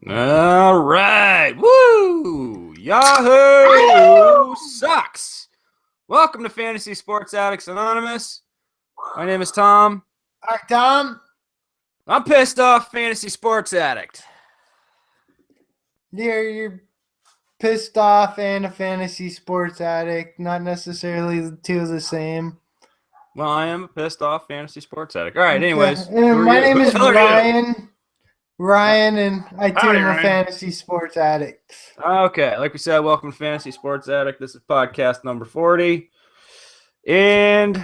All right. Woo! Yahoo sucks. Welcome to Fantasy Sports Addicts Anonymous. My name is Tom. All right, Tom. I'm pissed off fantasy sports addict. You're pissed off and a fantasy sports addict. Not necessarily the two of the same. Well, I am a pissed off fantasy sports addict. All right, Okay. anyways. My name Who is the hell are you? Ryan, and I too Howdy, am a Ryan. fantasy sports addict. Okay, like we said, welcome to Fantasy Sports Addict. This is podcast number 40. And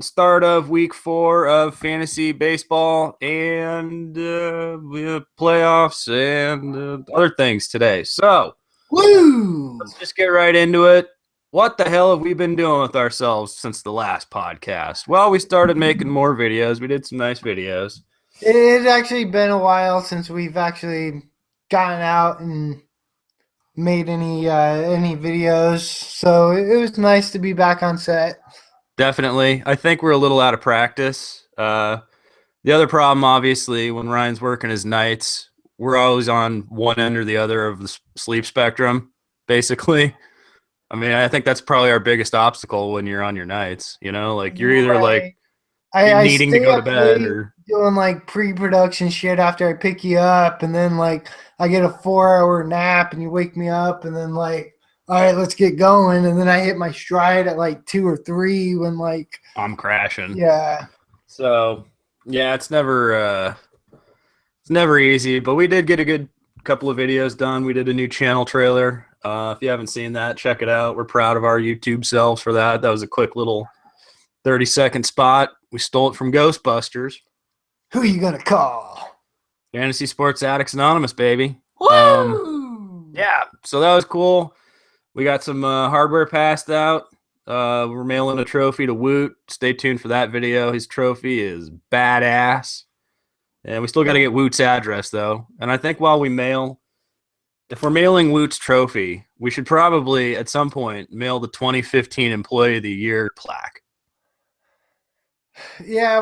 start of week 4 of fantasy baseball and we have playoffs and other things today. So, Woo! let's just get right into it. What the hell have we been doing with ourselves since the last podcast? Well, we started making more videos. We did some nice videos. It's actually been a while since we've actually gotten out and made any videos, so it was nice to be back on set. Definitely. I think we're a little out of practice. The other problem, obviously, when Ryan's working his nights, we're always on one end or the other of the sleep spectrum, basically. I mean, I think that's probably our biggest obstacle when you're on your nights, you know? Like, you're either, like, I needing to stay go to up bed late or... doing like pre-production shit after I pick you up, and then like I get a 4-hour nap and you wake me up, and then like, all right, let's get going, and then I hit my stride at like 2 or 3 when like I'm crashing. yeah. So, yeah, it's never easy, but we did get a good couple of videos done. We did a new channel trailer. If you haven't seen that, check it out. We're proud of our YouTube selves for that. That was a quick little 30-second spot. We stole it from Ghostbusters. Who are you gonna call? Fantasy Sports Addicts Anonymous, baby. Woo! Yeah, so that was cool. We got some hardware passed out. We're mailing a trophy to Woot. Stay tuned for that video. His trophy is badass. And we still got to get Woot's address, though. And I think while we mail, if we're mailing Woot's trophy, we should probably, at some point, mail the 2015 Employee of the Year plaque. Yeah,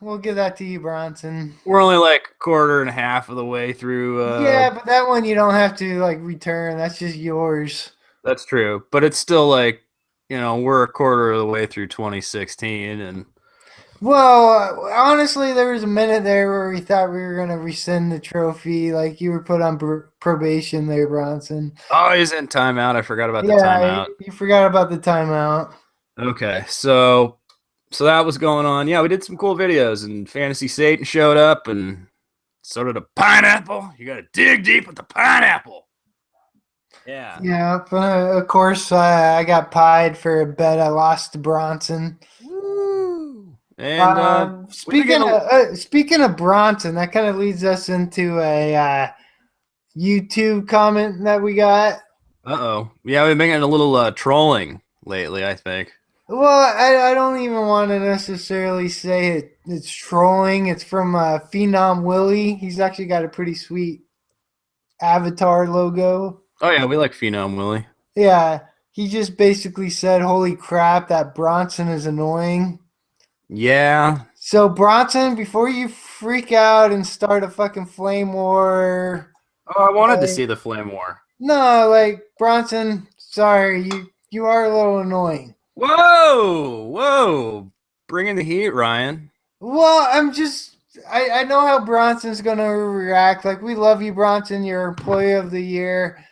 we'll give that to you, Bronson. We're only like a quarter and a half of the way through. Yeah, but that one you don't have to like return. That's just yours. That's true. But it's still like, you know, we're a quarter of the way through 2016. And well, honestly, there was a minute there where we thought we were going to rescind the trophy. Like you were put on probation there, Bronson. oh, he's in timeout. I forgot about the Yeah, timeout. you forgot about the timeout. Okay, so that was going on. Yeah, we did some cool videos, and Fantasy Satan showed up, and so did a pineapple. You got to dig deep with the pineapple. Yeah. Yeah, of course, I got pied for a bet I lost to Bronson. Woo! And speaking of Bronson, that kind of leads us into a YouTube comment that we got. Uh-oh. Yeah, we've been getting a little trolling lately, I think. Well, I don't even want to necessarily say it's trolling. It's from Phenom Willie. He's actually got a pretty sweet avatar logo. Oh, yeah, we like Phenom Willie. Yeah, he just basically said, holy crap, that Bronson is annoying. Yeah. So, Bronson, before you freak out and start a fucking flame war. Oh, I wanted to see the flame war. No, like, Bronson, sorry, you are a little annoying. Whoa! Bringing the heat, Ryan. Well, I know how Bronson's going to react. Like, we love you, Bronson. You're Employee of the Year.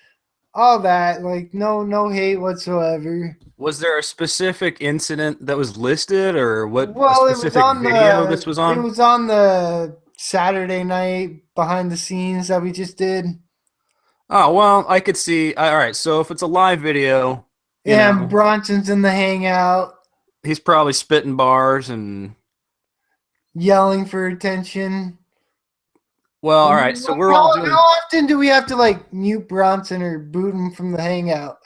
All that. Like, no hate whatsoever. Was there a specific incident that was listed, or what it specific was on video this was on? It was on the Saturday night behind the scenes that we just did. Oh, well, I could see. All right, so if it's a live video, and Bronson's in the hangout. He's probably spitting bars and yelling for attention. Well, all right, so we're all doing... How often do we have to, like, mute Bronson or boot him from the hangout?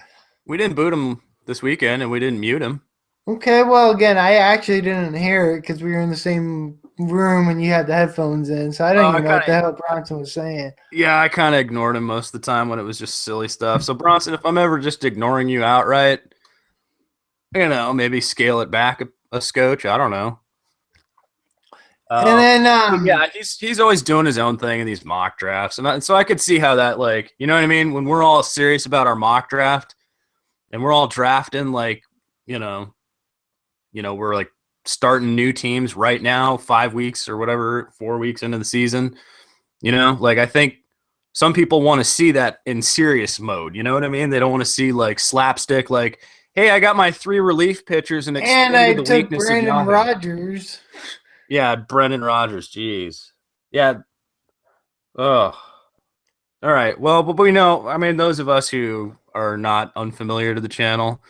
We didn't boot him this weekend, and we didn't mute him. Okay, well, again, I actually didn't hear it because we were in the same room and you had the headphones in, so I didn't even know what the hell Bronson was saying. Yeah, I kind of ignored him most of the time when it was just silly stuff. So, Bronson, if I'm ever just ignoring you outright, you know, maybe scale it back a scotch. I don't know. And then Yeah, he's always doing his own thing in these mock drafts, and so I could see how that, like, you know what I mean, when we're all serious about our mock draft and we're all drafting, like, you know, we're like starting new teams right now, 5 weeks or whatever, 4 weeks into the season. Like, I think some people want to see that in serious mode. You know what I mean? They don't want to see like slapstick, like, hey, I got my 3 relief pitchers and I exploited the took weakness of Brandon Yahoo. Rogers. Yeah, Brendan Rodgers. Jeez. Yeah. Oh. All right. Well, but we know, I mean, those of us who are not unfamiliar to the channel,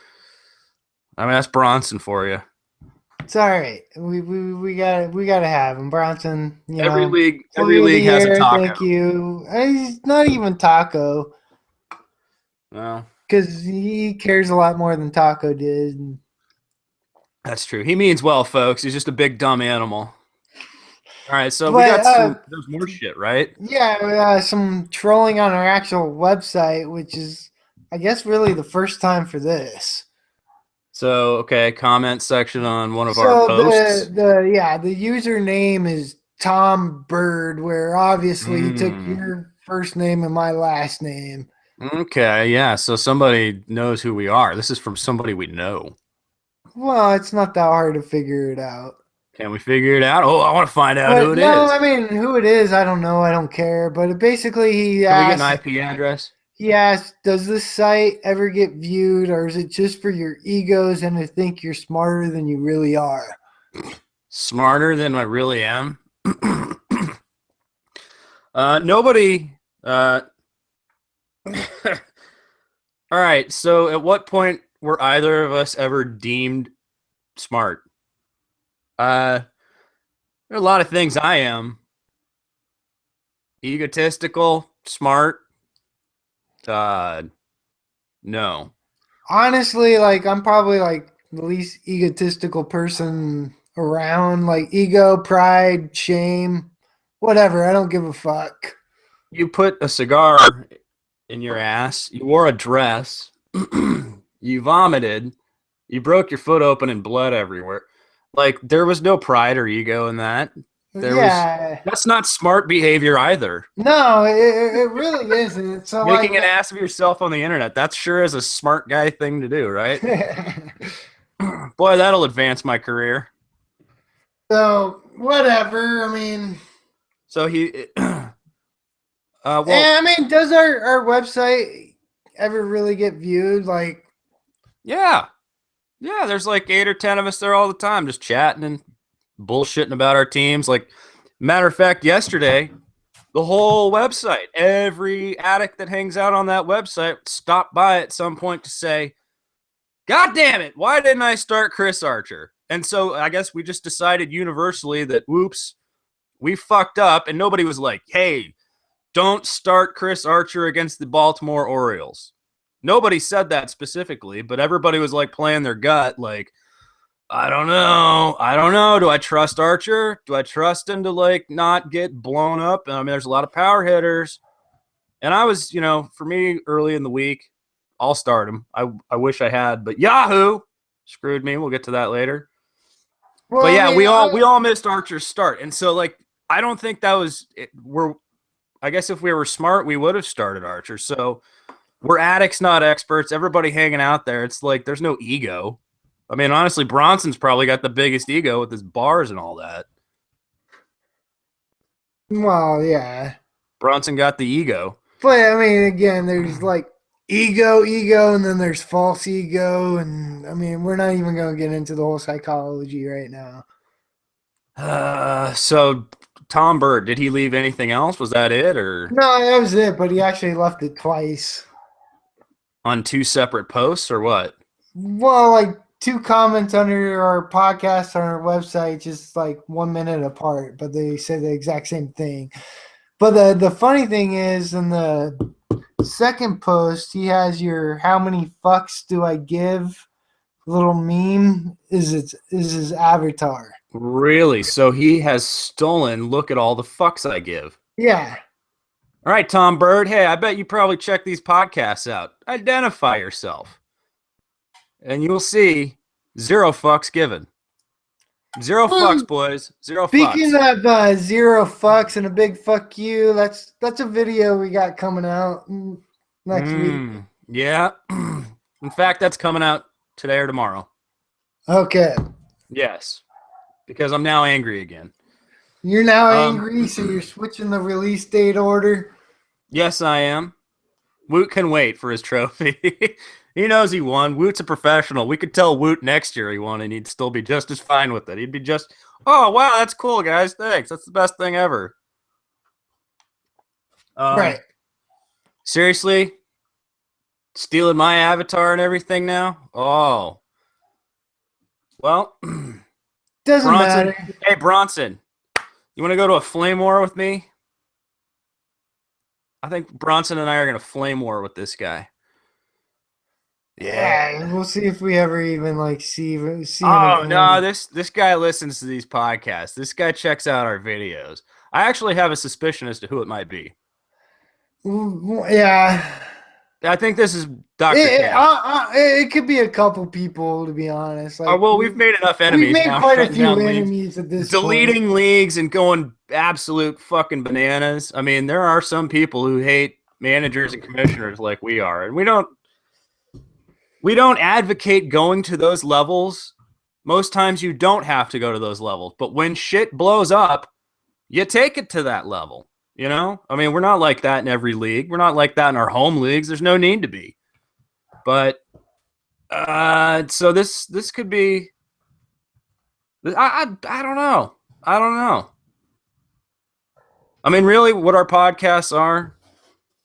I mean, that's Bronson for you. It's all right. We gotta have him. Bronson, Every league year, has a taco. thank you. He's not even Taco. Well, because he cares a lot more than Taco did. That's true. He means well, folks. He's just a big dumb animal. All right, so we got there's more shit, right? Yeah, some trolling on our actual website, which is, I guess, really the first time for this. So, okay, comment section on one of our posts. The username is Tom Bird, where obviously he took your first name and my last name. Okay, yeah, so somebody knows who we are. This is from somebody we know. Well, it's not that hard to figure it out. Can we figure it out? Oh, I want to find out who it is. No, I mean, who it is, I don't know. I don't care. But basically, he asked... Can we get an IP address? He asked, does this site ever get viewed, or is it just for your egos and to think you're smarter than you really are? Smarter than I really am? Nobody... All right, so at what point were either of us ever deemed smart? There are a lot of things I am. Egotistical, smart. No. Honestly, like, I'm probably like the least egotistical person around. Like, ego, pride, shame, whatever. I don't give a fuck. You put a cigar in your ass. You wore a dress. You vomited. You broke your foot open and blood everywhere. Like, there was no pride or ego in that. That's not smart behavior either. No, it really isn't. So making an ass of yourself on the internet, that sure is a smart guy thing to do, right? Boy, that'll advance my career. So whatever. I mean, so he well, I mean, does our website ever really get viewed? Like, yeah, there's like 8 or 10 of us there all the time, just chatting and bullshitting about our teams. Like, matter of fact, yesterday, the whole website, every addict that hangs out on that website stopped by at some point to say, God damn it, why didn't I start Chris Archer? And so I guess we just decided universally that, whoops, we fucked up, and nobody was like, hey, don't start Chris Archer against the Baltimore Orioles. Nobody said that specifically, but everybody was like playing their gut, like, I don't know. Do I trust Archer? Do I trust him to like not get blown up? I mean, there's a lot of power hitters. And I was, for me, early in the week, I'll start him. I wish I had, but Yahoo screwed me. We'll get to that later. Well, but yeah, we all missed Archer's start. And so, like, I don't think that was I guess if we were smart, we would have started Archer. So we're addicts, not experts. Everybody hanging out there. It's like there's no ego. I mean, honestly, Bronson's probably got the biggest ego with his bars and all that. Well, yeah. Bronson got the ego. But, I mean, again, there's like ego, and then there's false ego. And, I mean, we're not even going to get into the whole psychology right now. So, Tom Bird, did he leave anything else? Was that it? Or no, that was it, but he actually left it twice. On 2 separate posts or what? Well, like 2 comments under our podcast on our website, just like 1 minute apart, but they say the exact same thing. But the funny thing is, in the second post, he has your "how many fucks do I give" little meme is his avatar. Really? So he has stolen, look at all the fucks I give. Yeah. All right, Tom Bird. Hey, I bet you probably check these podcasts out. Identify yourself. And you'll see 0 fucks given. Zero fucks, boys. Zero Speaking fucks. of zero fucks and a big fuck you, that's a video we got coming out next week. Yeah. In fact, that's coming out today or tomorrow. Okay. Yes. Because I'm now angry again. You're now angry, so you're switching the release date order. Yes, I am. Woot can wait for his trophy. He knows he won. Woot's a professional. We could tell Woot next year he won, and he'd still be just as fine with it. He'd be just, oh, wow, that's cool, guys. Thanks. That's the best thing ever. Right. Seriously? Stealing my avatar and everything now? Oh. Well, Doesn't Bronson. matter. Hey, Bronson. You want to go to a flame war with me? I think Bronson and I are going to flame war with this guy. Yeah, we'll see if we ever even like see him. Oh again. no, this guy listens to these podcasts. This guy checks out our videos. I actually have a suspicion as to who it might be. Yeah, I think this is Dr. K. It could be a couple people, to be honest. Like, well, we've made enough enemies. We've made now, quite a shutting few down enemies at this deleting point. leagues and going absolute fucking bananas. I mean, there are some people who hate managers and commissioners like we are, and we don't advocate going to those levels. Most times you don't have to go to those levels, but when shit blows up, you take it to that level. You know, I mean, we're not like that in every league. We're not like that in our home leagues. There's no need to be. But so this could be. I don't know. I don't know. I mean, really, what our podcasts are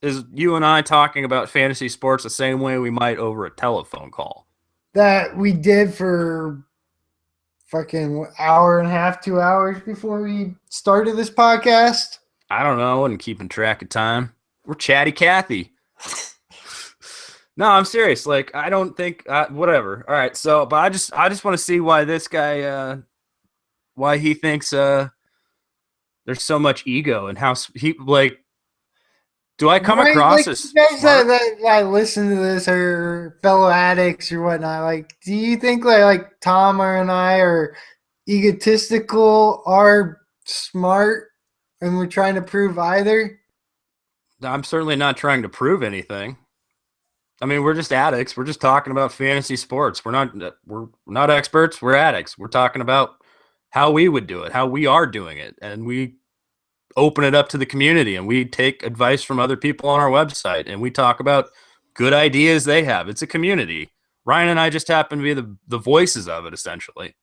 is you and I talking about fantasy sports the same way we might over a telephone call. That we did for fucking hour and a half, 2 hours before we started this podcast. I don't know. I wasn't keeping track of time. We're chatty Cathy. No, I'm serious. Like, I don't think whatever. All right. So, but I just want to see why this guy, why he thinks there's so much ego and how he like. Do I come across as guys smart? that listen to this are fellow addicts or whatnot? Like, do you think like Tom and I are egotistical, are smart, and we're trying to prove either? I'm certainly not trying to prove anything. I mean, we're just addicts. We're just talking about fantasy sports. We're not experts. We're addicts. We're talking about how we would do it, how we are doing it, and we open it up to the community, and we take advice from other people on our website, and we talk about good ideas they have. It's a community. Ryan and I just happen to be the voices of it, essentially.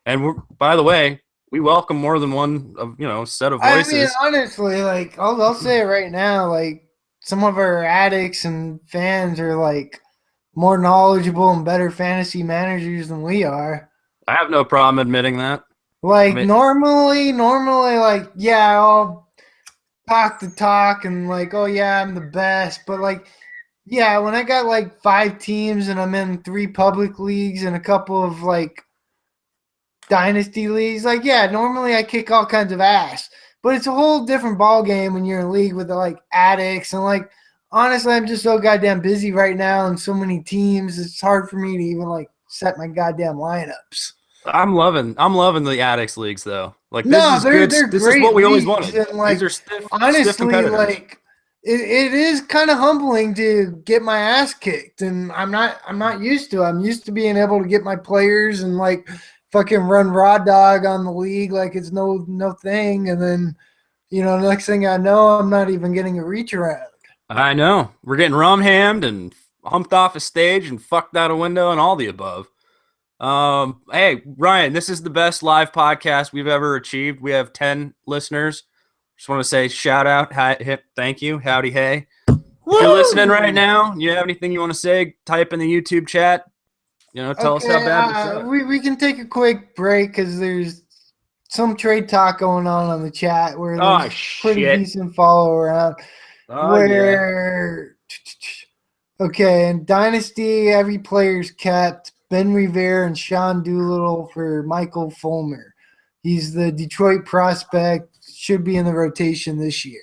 And by the way, we welcome more than one set of voices. I mean, honestly, like I'll say it right now, like some of our addicts and fans are like more knowledgeable and better fantasy managers than we are. I have no problem admitting that. Like, normally, like, yeah, I'll talk the talk and like, oh yeah, I'm the best. But like, yeah, when I got like 5 teams and I'm in 3 public leagues and a couple of like dynasty leagues, like, yeah, normally I kick all kinds of ass. But it's a whole different ball game when you're in a league with like addicts and like, honestly, I'm just so goddamn busy right now and so many teams. It's hard for me to even like set my goddamn lineups. I'm loving the addicts leagues though. Like they're this is great what we always leagues, wanted. and, like, These are stiff honestly, like it is kind of humbling to get my ass kicked, and I'm not used to it. I'm used to being able to get my players and like fucking run raw dog on the league like it's no thing, and then next thing I know, I'm not even getting a reach around. I know. We're getting rum-hammed and humped off a stage and fucked out a window and all the above. Hey, Ryan, this is the best live podcast we've ever achieved. We have 10 listeners. Just want to say shout out, thank you, howdy, hey. Woo! If you're listening right now, you have anything you want to say, type in the YouTube chat. Tell us how bad we can take a quick break because there's some trade talk going on the chat where there's pretty decent follow around. Okay, in Dynasty, every player's kept. Ben Revere and Sean Doolittle for Michael Fulmer. He's the Detroit prospect, should be in the rotation this year.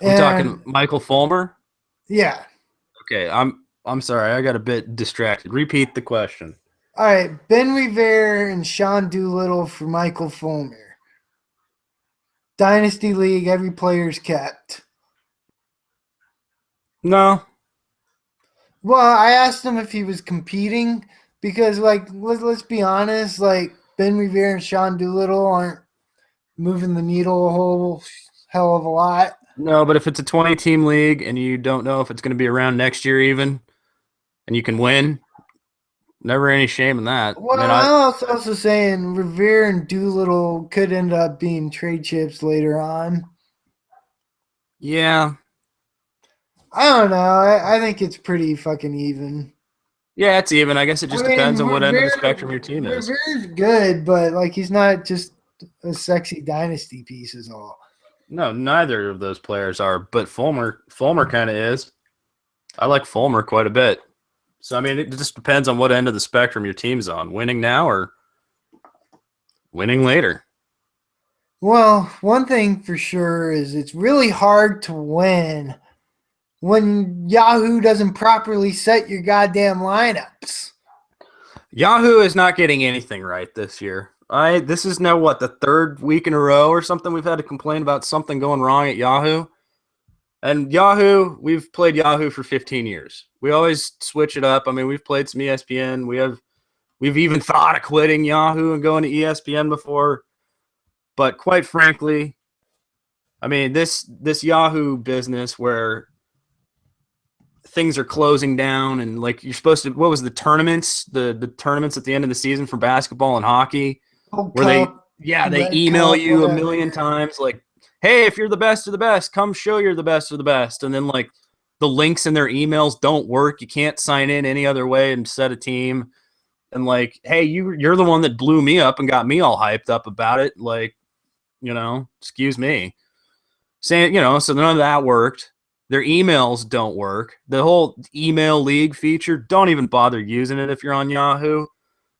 We're talking Michael Fulmer? Yeah. Okay, I'm sorry, I got a bit distracted. Repeat the question. All right, Ben Revere and Sean Doolittle for Michael Fulmer. Dynasty League, every player's kept. No. Well, I asked him if he was competing because, like, let's be honest, like Ben Revere and Sean Doolittle aren't moving the needle a whole hell of a lot. No, but if it's a 20-team league and you don't know if it's going to be around next year even, and you can win, never any shame in that. Well, I'm also saying Revere and Doolittle could end up being trade chips later on. Yeah. I don't know. I think it's pretty fucking even. Yeah, it's even. I guess it just depends on what end of the spectrum your team is. Revere's good, but like he's not just a sexy dynasty piece is all. No, neither of those players are, but Fulmer kind of is. I like Fulmer quite a bit. So, I mean, it just depends on what end of the spectrum your team's on. Winning now or winning later. Well, one thing for sure is it's really hard to win when Yahoo doesn't properly set your goddamn lineups. Yahoo is not getting anything right this year. This is now what, the third week in a row or something we've had to complain about something going wrong at Yahoo. And Yahoo, we've played Yahoo for 15 years. We always switch it up. I mean, we've played some ESPN. We've even thought of quitting Yahoo and going to ESPN before. But quite frankly, I mean, this Yahoo business where things are closing down and like you're supposed to, what was the tournaments? The tournaments at the end of the season for basketball and hockey where they email you a million times like, hey, if you're the best of the best, come show you're the best of the best. And then like the links in their emails don't work. You can't sign in any other way and set a team. And like, hey, you're the one that blew me up and got me all hyped up about it. Like, excuse me. Saying, so none of that worked. Their emails don't work. The whole email league feature, don't even bother using it if you're on Yahoo.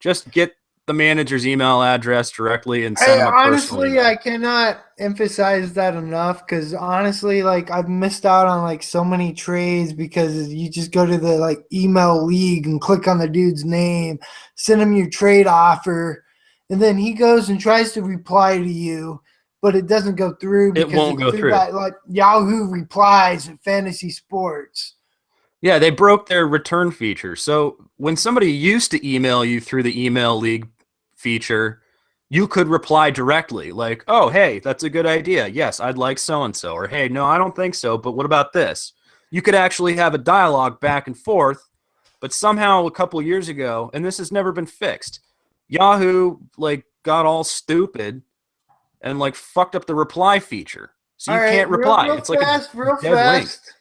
Just get the manager's email address directly and send them a personal email. I cannot emphasize that enough because honestly, like I've missed out on like so many trades because you just go to the like email league and click on the dude's name, send him your trade offer, and then he goes and tries to reply to you, but it doesn't go through because it won't go through. That, like Yahoo replies at Fantasy Sports. Yeah, they broke their return feature. So when somebody used to email you through the email league feature, you could reply directly like, oh, hey, that's a good idea. Yes, I'd like so-and-so. Or, hey, no, I don't think so, but what about this? You could actually have a dialogue back and forth, but somehow a couple years ago, and this has never been fixed, Yahoo like got all stupid and like fucked up the reply feature. So you can't reply. It's like real fast.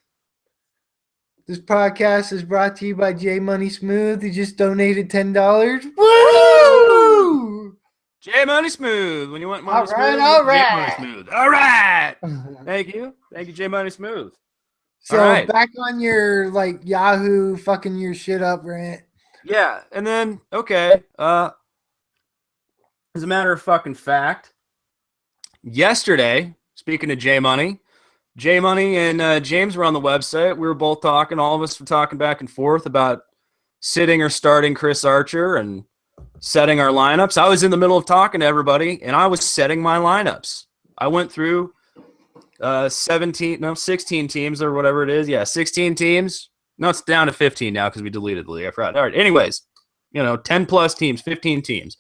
This podcast is brought to you by J Money Smooth. He just donated $10. Woo! J Money Smooth. When you want money smooth, all right. J Money Smooth. All right. Thank you, J Money Smooth. So back on your like Yahoo fucking your shit up rant. Yeah, and then okay. As a matter of fucking fact, yesterday, speaking of J Money and James were on the website. We were both talking. All of us were talking back and forth about sitting or starting Chris Archer and setting our lineups. I was in the middle of talking to everybody, and I was setting my lineups. I went through 16 teams or whatever it is. Yeah, 16 teams. No, it's down to 15 now because we deleted the league. I forgot. All right. Anyways, 10-plus teams, 15 teams.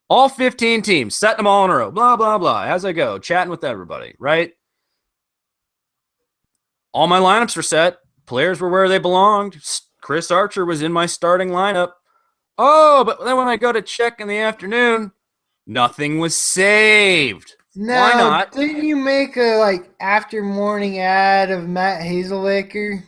All 15 teams, setting them all in a row. Blah, blah, blah. As I go, chatting with everybody, right? All my lineups were set. Players were where they belonged. Chris Archer was in my starting lineup. Oh, but then when I go to check in the afternoon, nothing was saved. Now, why not? Didn't you make a after morning ad of Matt Hazelbaker?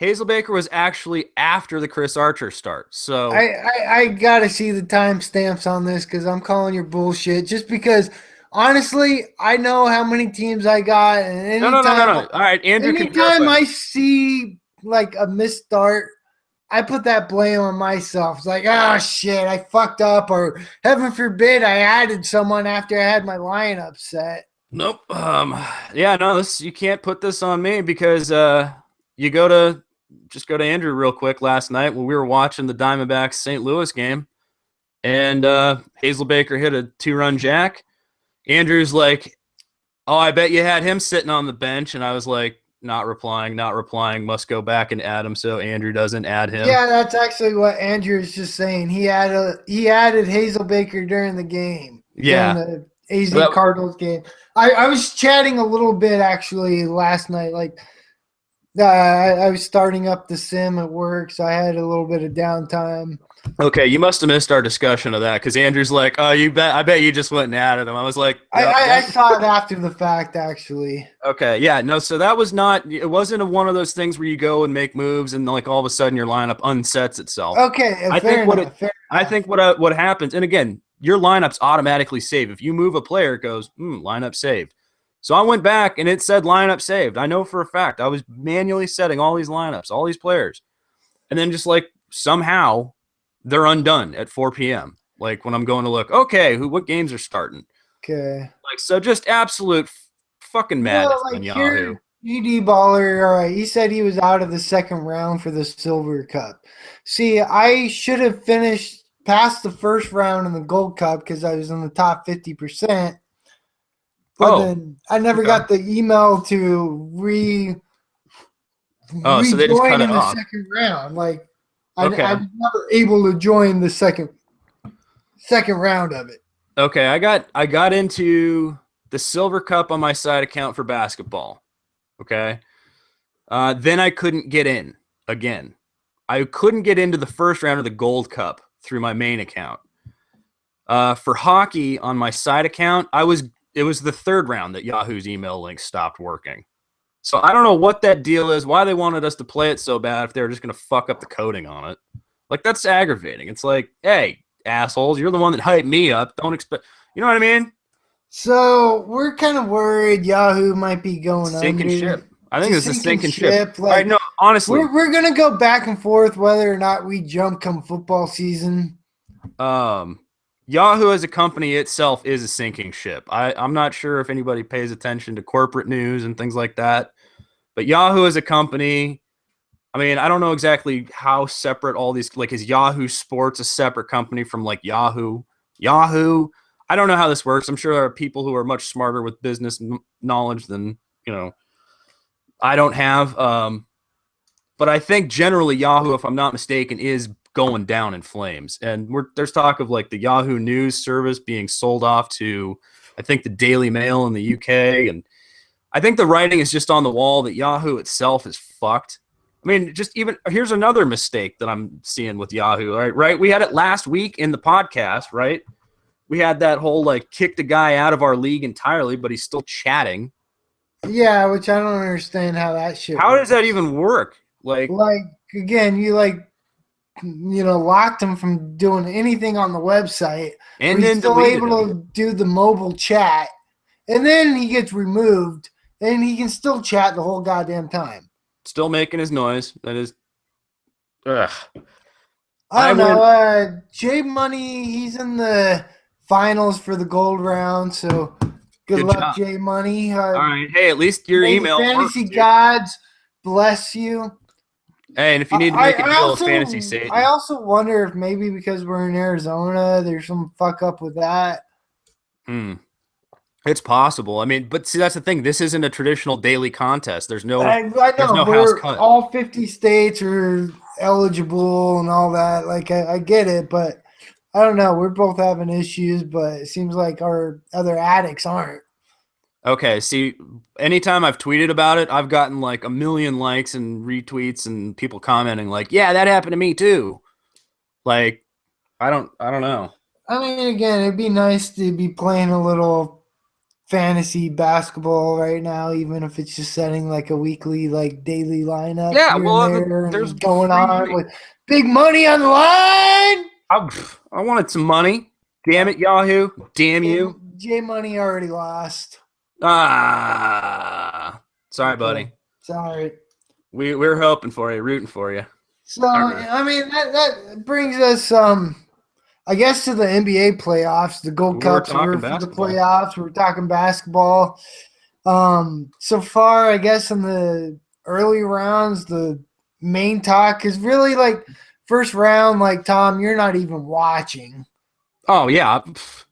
Hazelbaker was actually after the Chris Archer start. So I gotta see the timestamps on this because I'm calling your bullshit. Just because. Honestly, I know how many teams I got, and no. All right, Andrew. Anytime I see like a misstart, I put that blame on myself. It's like, oh shit, I fucked up, or heaven forbid, I added someone after I had my lineup set. Nope. You can't put this on me because you go to just go to Andrew real quick last night when we were watching the Diamondbacks St. Louis game, and Hazelbaker hit a 2-run jack. Andrew's like, "Oh, I bet you had him sitting on the bench," and I was like, not replying, must go back and add him so Andrew doesn't add him. Yeah, that's actually what Andrew is just saying. He added Hazelbaker during the game. Yeah. During the AZ Cardinals game. I was chatting a little bit actually last night. Like I was starting up the sim at work, so I had a little bit of downtime. Okay, you must have missed our discussion of that because Andrew's like, "Oh, I bet you just went and added him." I was like, I saw it after the fact, actually. Okay, yeah, no, so that was not. It wasn't one of those things where you go and make moves and like all of a sudden your lineup unsets itself. Okay, I think what happens, and again, your lineups automatically save. If you move a player, it goes lineup saved. So I went back and it said lineup saved. I know for a fact I was manually setting all these lineups, all these players, and then just like somehow they're undone at 4 p.m. Like when I'm going to look, okay, what games are starting? Okay. Like, so just absolute fucking madness on Yahoo. GD Baller, all right, he said he was out of the second round for the Silver Cup. See, I should have finished past the first round in the Gold Cup because I was in the top 50%. But then I never got the email to rejoin so they just cut in it the off. second round. Like, I was never able to join the second round of it. Okay, I got into the Silver Cup on my side account for basketball. Okay, then I couldn't get in again. I couldn't get into the first round of the Gold Cup through my main account. For hockey on my side account, it was the third round that Yahoo's email link stopped working. So I don't know what that deal is, why they wanted us to play it so bad if they were just going to fuck up the coding on it. Like, that's aggravating. It's like, hey, assholes, you're the one that hyped me up. Don't expect, you know what I mean? So we're kind of worried Yahoo might be going sinking under. Ship. I think it's a sinking ship. Like, all right, no, honestly. We're going to go back and forth whether or not we jump come football season. Yahoo as a company itself is a sinking ship. I'm not sure if anybody pays attention to corporate news and things like that. But Yahoo as a company, I mean, I don't know exactly how separate all these, like, is Yahoo Sports a separate company from like Yahoo? I don't know how this works. I'm sure there are people who are much smarter with business knowledge than, I don't have. But I think generally Yahoo, if I'm not mistaken, is going down in flames. And there's talk of like the Yahoo News service being sold off to, I think, the Daily Mail in the UK. And I think the writing is just on the wall that Yahoo itself is fucked. I mean, here's another mistake that I'm seeing with Yahoo, right? We had it last week in the podcast, right? We had that whole like kick the guy out of our league entirely, but he's still chatting. Yeah, which I don't understand how that shit How works. does that even work? Like again, you locked him from doing anything on the website, and he's still able to do the mobile chat, and then he gets removed, and he can still chat the whole goddamn time. Still making his noise. That is, ugh. I don't know. J Money, he's in the finals for the gold round, so good luck, job. J Money. All right. Hey, at least your email fantasy works, gods bless you. Hey, and if you need to make a deal with Fantasy Satan. I also wonder if maybe because we're in Arizona, there's some fuck up with that. It's possible. I mean, but see, that's the thing. This isn't a traditional daily contest. There's no, I know, there's no house cut. All 50 states are eligible and all that. Like, I get it, but I don't know. We're both having issues, but it seems like our other addicts aren't. Okay, see, anytime I've tweeted about it, I've gotten like 1 million likes and retweets and people commenting like, yeah, that happened to me too. Like, I don't know. I mean, again, it'd be nice to be playing a little fantasy basketball right now, even if it's just setting like a weekly, like daily lineup. Yeah, well, there's going on with big money on the line. I wanted some money. Damn it, Yahoo. Damn you. J Money already lost. Sorry, buddy. Sorry. We're hoping for you, rooting for you. So, I mean, that brings us, I guess, to the NBA playoffs. The Gold Cups were for the playoffs. We're talking basketball. So far, I guess, in the early rounds, the main talk because really, like, first round, like, Tom, you're not even watching. Oh yeah,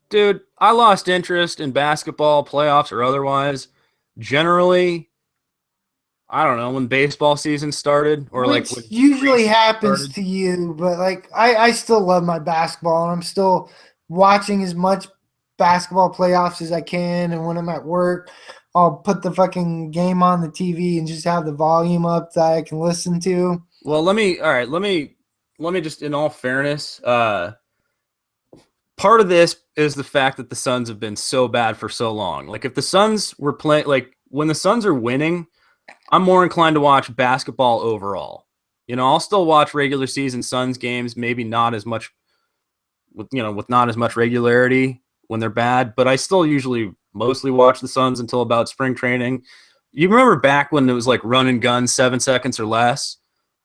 dude, I lost interest in basketball, playoffs or otherwise. Generally, I don't know when baseball season started or like Which when usually preseason happens started. to you, but like I still love my basketball and I'm still watching as much basketball playoffs as I can. And when I'm at work, I'll put the fucking game on the TV and just have the volume up that I can listen to. Well, let me just in all fairness, part of this is the fact that the Suns have been so bad for so long. Like if the Suns were playing, like when the Suns are winning, I'm more inclined to watch basketball overall. I'll still watch regular season Suns games, maybe not as much with not as much regularity when they're bad, but I still usually mostly watch the Suns until about spring training. You remember back when it was like run and gun 7 seconds or less?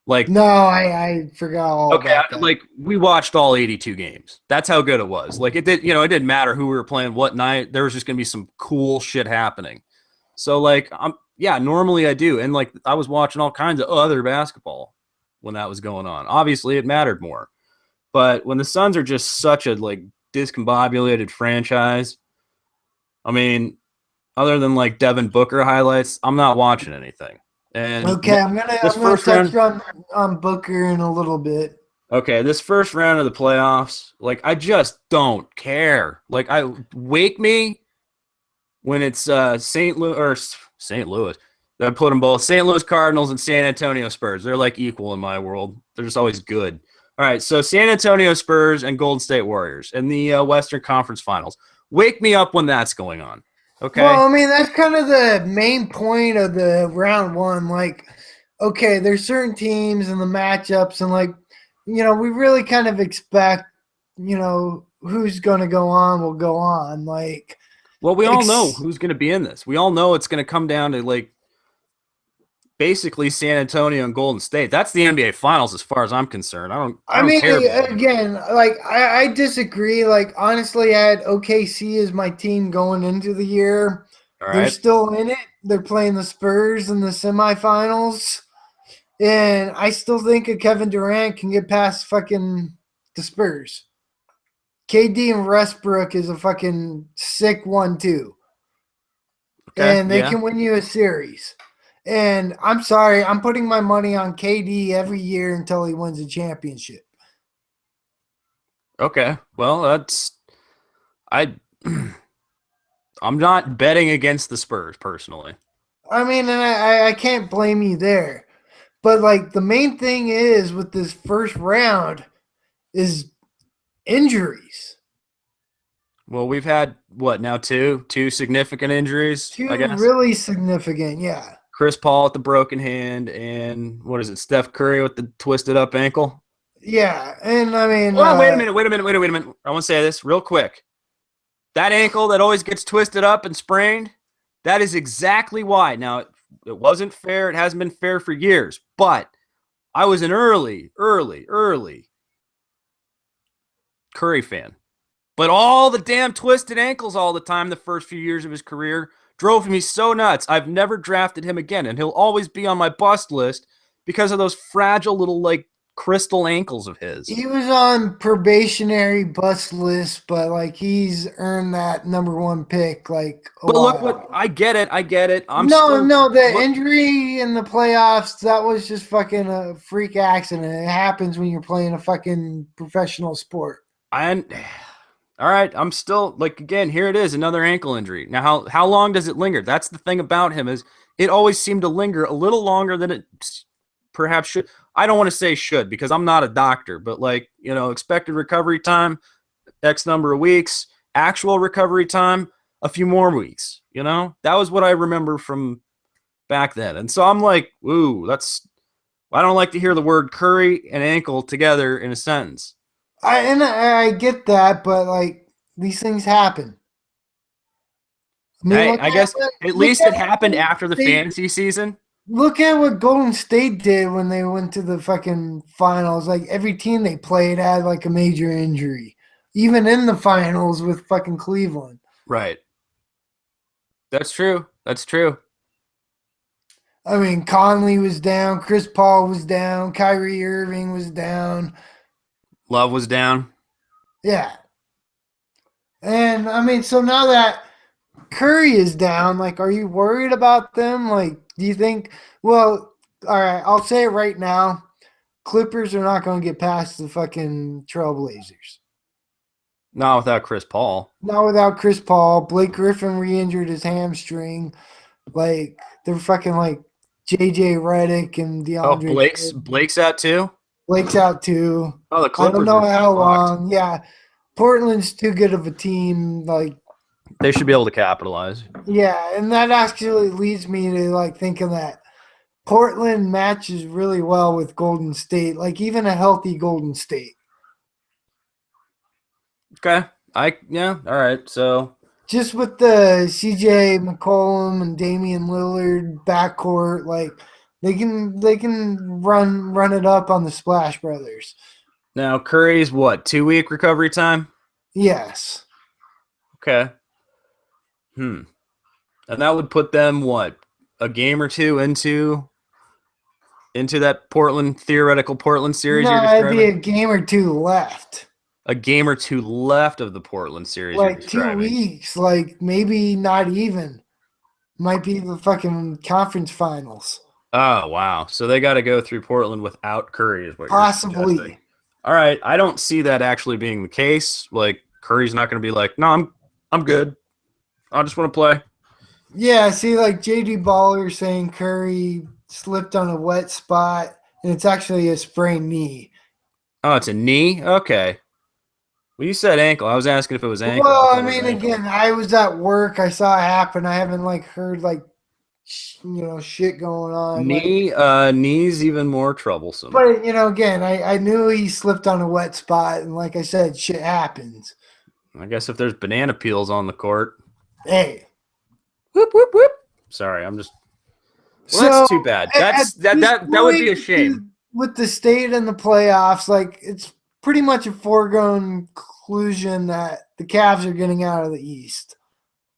Like No, I forgot all okay, about that. like we watched all 82 games. That's how good it was. Like it didn't matter who we were playing what night. There was just going to be some cool shit happening. So like yeah, normally I do. And like I was watching all kinds of other basketball when that was going on. Obviously it mattered more. But when the Suns are just such a like discombobulated franchise, I mean, other than like Devin Booker highlights, I'm not watching anything. And Okay, I'm gonna this I'm gonna first touch round, on Booker in a little bit. okay, this first round of the playoffs, like I just don't care. Like I wake me when it's St. Louis or St. Louis. I put them both St. Louis Cardinals and San Antonio Spurs. They're like equal in my world. They're just always good. All right, so San Antonio Spurs and Golden State Warriors in the Western Conference Finals. Wake me up when that's going on. Okay. Well, I mean, that's kind of the main point of the round one. Like, okay, there's certain teams and the matchups, and like, we really kind of expect, who's going to go on will go on. Like, Well, we all know ex- who's going to be in this. We all know it's going to come down to like basically San Antonio and Golden State. That's the NBA Finals as far as I'm concerned. I I don't mean, care about it. again, like, I disagree. Like, honestly, I had OKC as my team going into the year. All They're right. still in it. They're playing the Spurs in the semifinals. And I still think a Kevin Durant can get past fucking the Spurs. KD and Westbrook is a fucking sick 1-2. Okay. And they Yeah. can win you a series. And I'm sorry, I'm putting my money on KD every year until he wins a championship. Okay. Well, I I'm not betting against the Spurs personally. I mean, and I can't blame you there. But like the main thing is with this first round is injuries. Well, we've had what now two significant injuries, I Two guess. really significant, yeah. Chris Paul with the broken hand, and what is it? Steph Curry with the twisted up ankle. Yeah. And I mean, Well, wait a minute. I want to say this real quick. That ankle that always gets twisted up and sprained, that is exactly why. Now, it wasn't fair. It hasn't been fair for years, but I was an early Curry fan. But all the damn twisted ankles all the time the first few years of his career drove me so nuts. I've never drafted him again, and he'll always be on my bust list because of those fragile little like crystal ankles of his. he was on probationary bus list, but like he's earned that number one pick like a But look what while. I get it. I get it. I'm No, still no, the look. injury in the playoffs, that was just fucking a freak accident. It happens when you're playing a fucking professional sport. I all right. I'm still like again. Here it is, another ankle injury. Now, how long does it linger? That's the thing about him is it always seemed to linger a little longer than it perhaps should. I don't want to say should because I'm not a doctor, but like expected recovery time X number of weeks, actual recovery time a few more weeks. That was what I remember from back then, and so I'm like, ooh, that's. I don't like to hear the word Curry and ankle together in a sentence. I get that, but like these things happen. I mean, Hey, I guess at look least at it what happened Golden after the State fantasy season. Look at what Golden State did when they went to the fucking finals. Like every team they played had like a major injury, even in the finals with fucking Cleveland. Right. That's true. That's true. I mean, Conley was down, Chris Paul was down, Kyrie Irving was down. Love was down. Yeah. And I mean, so now that Curry is down, like, are you worried about them? Like, do you think, well, all right, I'll say it right now. Clippers are not going to get past the fucking Trailblazers. Not without Chris Paul. Not without Chris Paul. Blake Griffin re-injured his hamstring. Like, they're fucking like JJ Redick and Oh, DeAndre. Blake's out too? Blake's out too. Oh, the I Clippers don't know are how fucked. long. Yeah. Portland's too good of a team. Like, They should be able to capitalize. yeah, and that actually leads me to like thinking that Portland matches really well with Golden State, like even a healthy Golden State. Okay. All right. So Just with the CJ McCollum and Damian Lillard backcourt, like they can run it up on the Splash Brothers. now Curry's what, 2-week recovery time? Yes. Okay. And that would put them what, a game or two into that theoretical Portland series No, you're it'd be a describing? game or two left. A game or two left of the Portland series you're Like 2 describing. weeks, like maybe not even. Might be the fucking conference finals. Oh, wow. So they got to go through Portland without Curry is what you're suggesting. Possibly. All right. I don't see that actually being the case. Like, Curry's not going to be like, no, I'm good. I just want to play. Yeah, see, like JD Baller saying Curry slipped on a wet spot, and it's actually a sprained knee. Oh, it's a knee? Okay. Well, you said ankle. I was asking if it was ankle. Well, I thought it was mean, ankle. again, I was at work. I saw it happen. I haven't like heard like shit going on. Knee's even more troublesome. But again, I knew he slipped on a wet spot, and like I said, shit happens. I guess if there's banana peels on the court. Hey, Whoop, whoop, whoop. Sorry, I'm just. Well, that's too bad. That would be a shame. With the state and the playoffs, like it's pretty much a foregone conclusion that the Cavs are getting out of the East.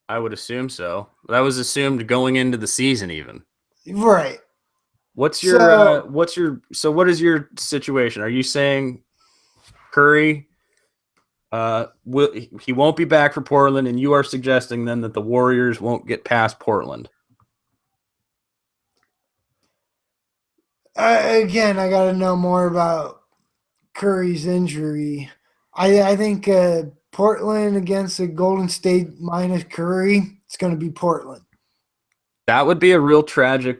I would assume so. That was assumed going into the season, even. Right. What is your situation? Are you saying Curry he won't be back for Portland, and you are suggesting then that the Warriors won't get past Portland? Again, I got to know more about Curry's injury. I think Portland against the Golden State minus Curry, it's going to be Portland. That would be a real tragic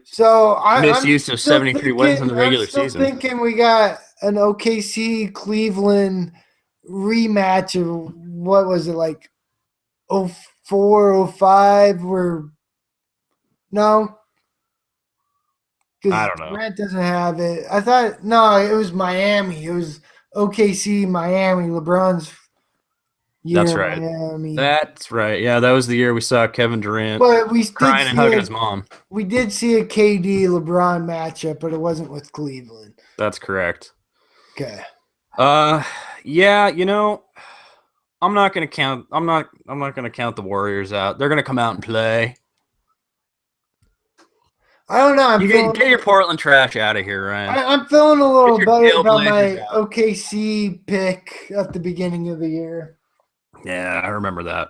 misuse of 73 wins in the regular season. I'm thinking we got an OKC Cleveland rematch of what was it, like 04, 05, where no, I don't know. Grant doesn't have it. I thought no, it was Miami. It was OKC Miami. LeBron's year. That's right. Miami. That's right. Yeah, that was the year we saw Kevin Durant But we crying and hugging his mom. We did see a KD LeBron matchup, but it wasn't with Cleveland. That's correct. Okay. Yeah, I'm not gonna count the Warriors out. They're gonna come out and play. I don't know. Get your Portland trash out of here, Ryan. I'm feeling a little better about my out. OKC pick at the beginning of the year. Yeah, I remember that.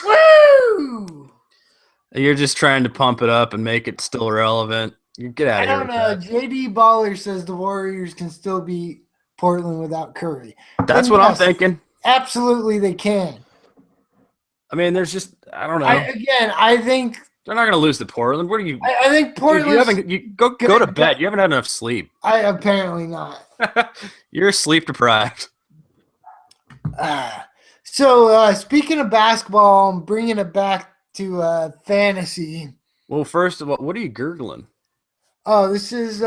Woo! You're just trying to pump it up and make it still relevant. You get out of here. I don't know. JD Baller says the Warriors can still beat Portland without Curry. That's what I'm thinking. Absolutely, they can. I mean, there's just I don't know. I think they're not going to lose to Portland. What are you? I think Portland. You go to bed. You haven't had enough sleep. I apparently not. You're sleep deprived. So speaking of basketball, I'm bringing it back to fantasy. Well, first of all, what are you gurgling? Oh, this is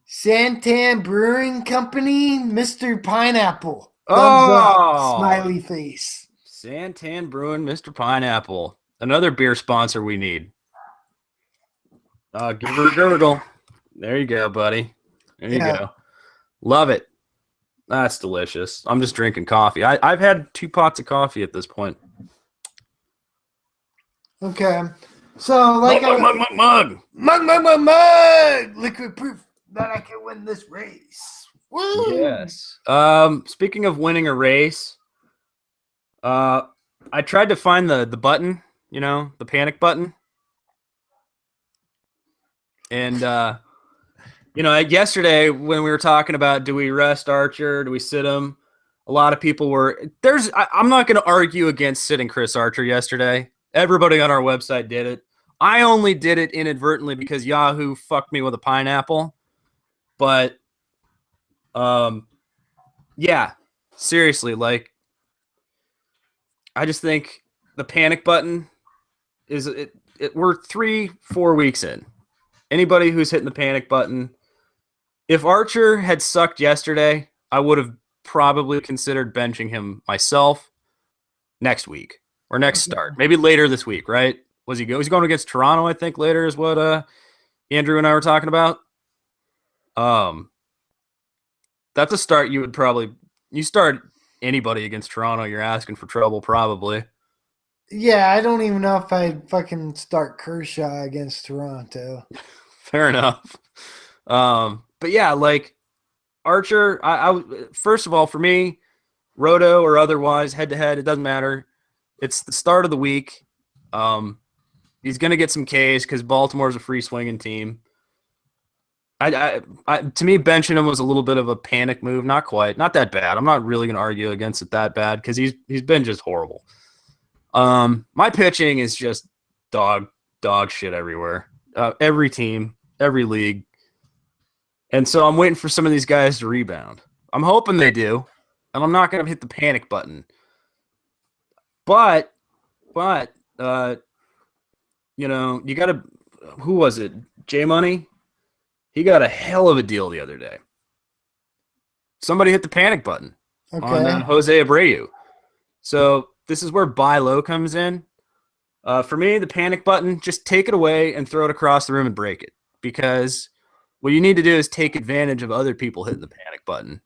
Santan Brewing Company, Mr. Pineapple. Thumbs up, smiley face. Santan Brewing, Mr. Pineapple. Another beer sponsor we need. Give her a gurgle. There you go, buddy. There you go. Love it. That's delicious. I'm just drinking coffee. I've had 2 pots of coffee at this point. Okay. So, like, Mug. liquid proof that I can win this race. Woo! Yes. Speaking of winning a race, I tried to find the button, the panic button. And yesterday when we were talking about do we rest Archer, do we sit him? A lot of people were I'm not going to argue against sitting Chris Archer yesterday. Everybody on our website did it. I only did it inadvertently because Yahoo fucked me with a pineapple. But yeah, seriously, like I just think the panic button is we're 3-4 weeks in. Anybody who's hitting the panic button, if Archer had sucked yesterday, I would have probably considered benching him myself next week or next start, maybe later this week, right? He's going against Toronto, I think, later is what Andrew and I were talking about. That's a start you start anybody against Toronto, you're asking for trouble probably. Yeah, I don't even know if I'd fucking start Kershaw against Toronto. Fair enough. But yeah, like Archer, I first of all, for me, roto or otherwise, head to head, it doesn't matter. It's the start of the week. He's going to get some Ks because Baltimore's a free swinging team. To me, benching him was a little bit of a panic move. Not quite, not that bad. I'm not really going to argue against it that bad because he's been just horrible. My pitching is just dog shit everywhere. Every team, every league. And so I'm waiting for some of these guys to rebound. I'm hoping they do, and I'm not going to hit the panic button. But you got to – who was it? J-Money? He got a hell of a deal the other day. Somebody hit the panic button on Jose Abreu. So this is where buy low comes in. For me, the panic button, just take it away and throw it across the room and break it. Because what you need to do is take advantage of other people hitting the panic button.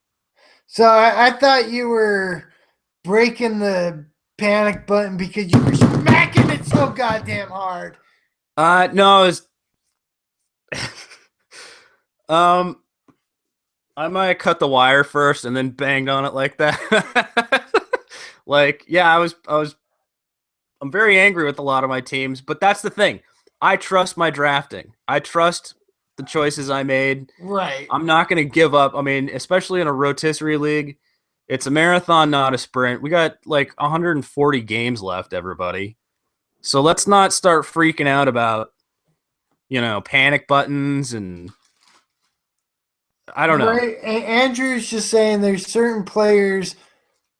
So I thought you were breaking the panic button because you were smacking it so goddamn hard. No, it was I might have cut the wire first and then banged on it like that. Like, yeah, I'm very angry with a lot of my teams, but that's the thing. I trust my drafting. I trust the choices I made. Right. I'm not going to give up. I mean, especially in a rotisserie league, it's a marathon, not a sprint. We got like 140 games left, everybody. So let's not start freaking out about, panic buttons and I don't know. Right. Andrew's just saying there's certain players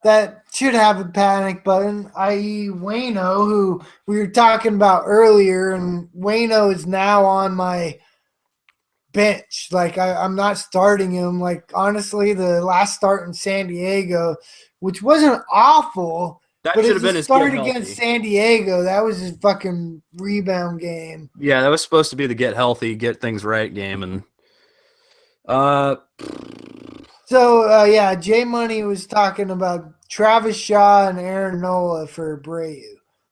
that should have a panic button, i.e. Wayno, who we were talking about earlier, and Wayno is now on my bench. Like, I'm not starting him. Like, honestly, the last start in San Diego, which wasn't awful, That but should it's have been a his start get against healthy. San Diego. That was his fucking rebound game. Yeah, that was supposed to be the get healthy, get things right game, and So, yeah, J Money was talking about Travis Shaw and Aaron Nola for Abreu.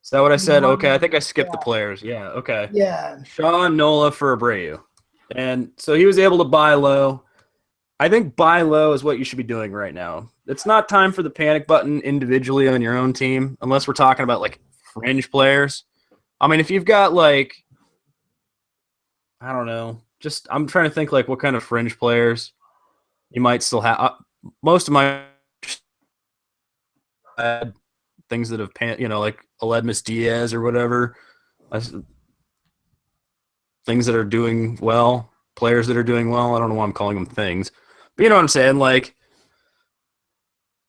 is that what I said? Okay, I think I skipped the players. Yeah, okay. Yeah. Shaw and Nola for Abreu. And so he was able to buy low. I think buy low is what you should be doing right now. It's not time for the panic button individually on your own team, unless we're talking about like fringe players. I mean, if you've got like, I don't know, just I'm trying to think like what kind of fringe players you might still have. Most of my things that have, like Aledmus Diaz or whatever, things that are doing well, players that are doing well. I don't know why I'm calling them things, but you know what I'm saying? Like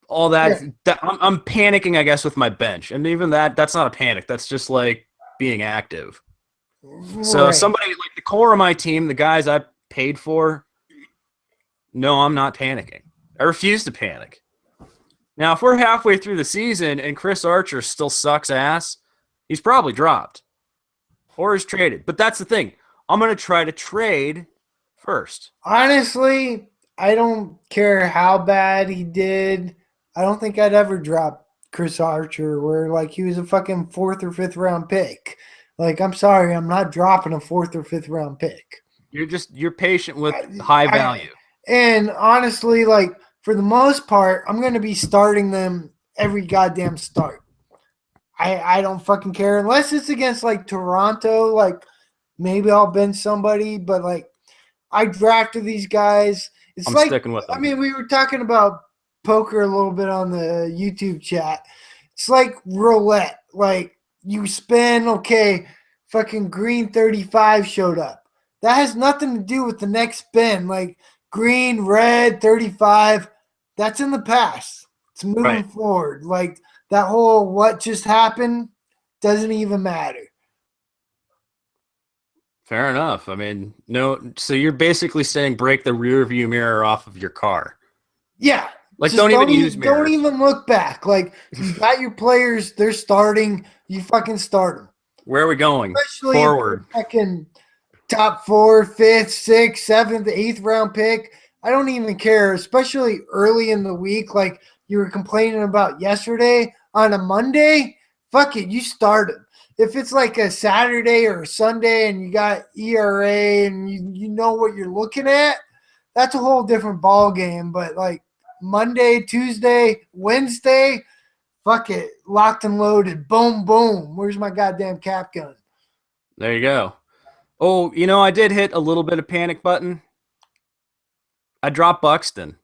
all that, I'm panicking, I guess, with my bench. And even that's not a panic. That's just like being active. Right. So somebody like the core of my team, the guys I paid for, no, I'm not panicking. I refuse to panic. Now, if we're halfway through the season and Chris Archer still sucks ass, he's probably dropped or is traded. But that's the thing. I'm going to try to trade first. Honestly, I don't care how bad he did. I don't think I'd ever drop Chris Archer where like he was a fucking 4th or 5th round pick. Like, I'm sorry, I'm not dropping a 4th or 5th round pick. You're patient with high value. And honestly, like, for the most part, I'm going to be starting them every goddamn start. I don't fucking care unless it's against like Toronto. Like, maybe I'll bench somebody, but like, I drafted these guys. It's I'm like, sticking with them. I mean, we were talking about poker a little bit on the YouTube chat. It's like roulette. Like, you spin, okay, fucking green 35 showed up. That has nothing to do with the next spin. Like, green, red, 35, that's in the past. It's moving forward. Like, that whole what just happened doesn't even matter. Fair enough. I mean, no. So you're basically saying break the rear view mirror off of your car. Yeah. Like, Just don't even use mirrors. Don't even look back. Like, you got your players, they're starting, you fucking start them. Where are we going? Especially Forward. Fucking top 4, 5th, 6th, 7th, 8th round pick. I don't even care, especially early in the week, like you were complaining about yesterday on a Monday. Fuck it, you started. If it's like a Saturday or a Sunday and you got ERA and you know what you're looking at, that's a whole different ball game. But like Monday, Tuesday, Wednesday, fuck it, locked and loaded. Boom, boom. Where's my goddamn cap gun? There you go. Oh, I did hit a little bit of panic button. I dropped Buxton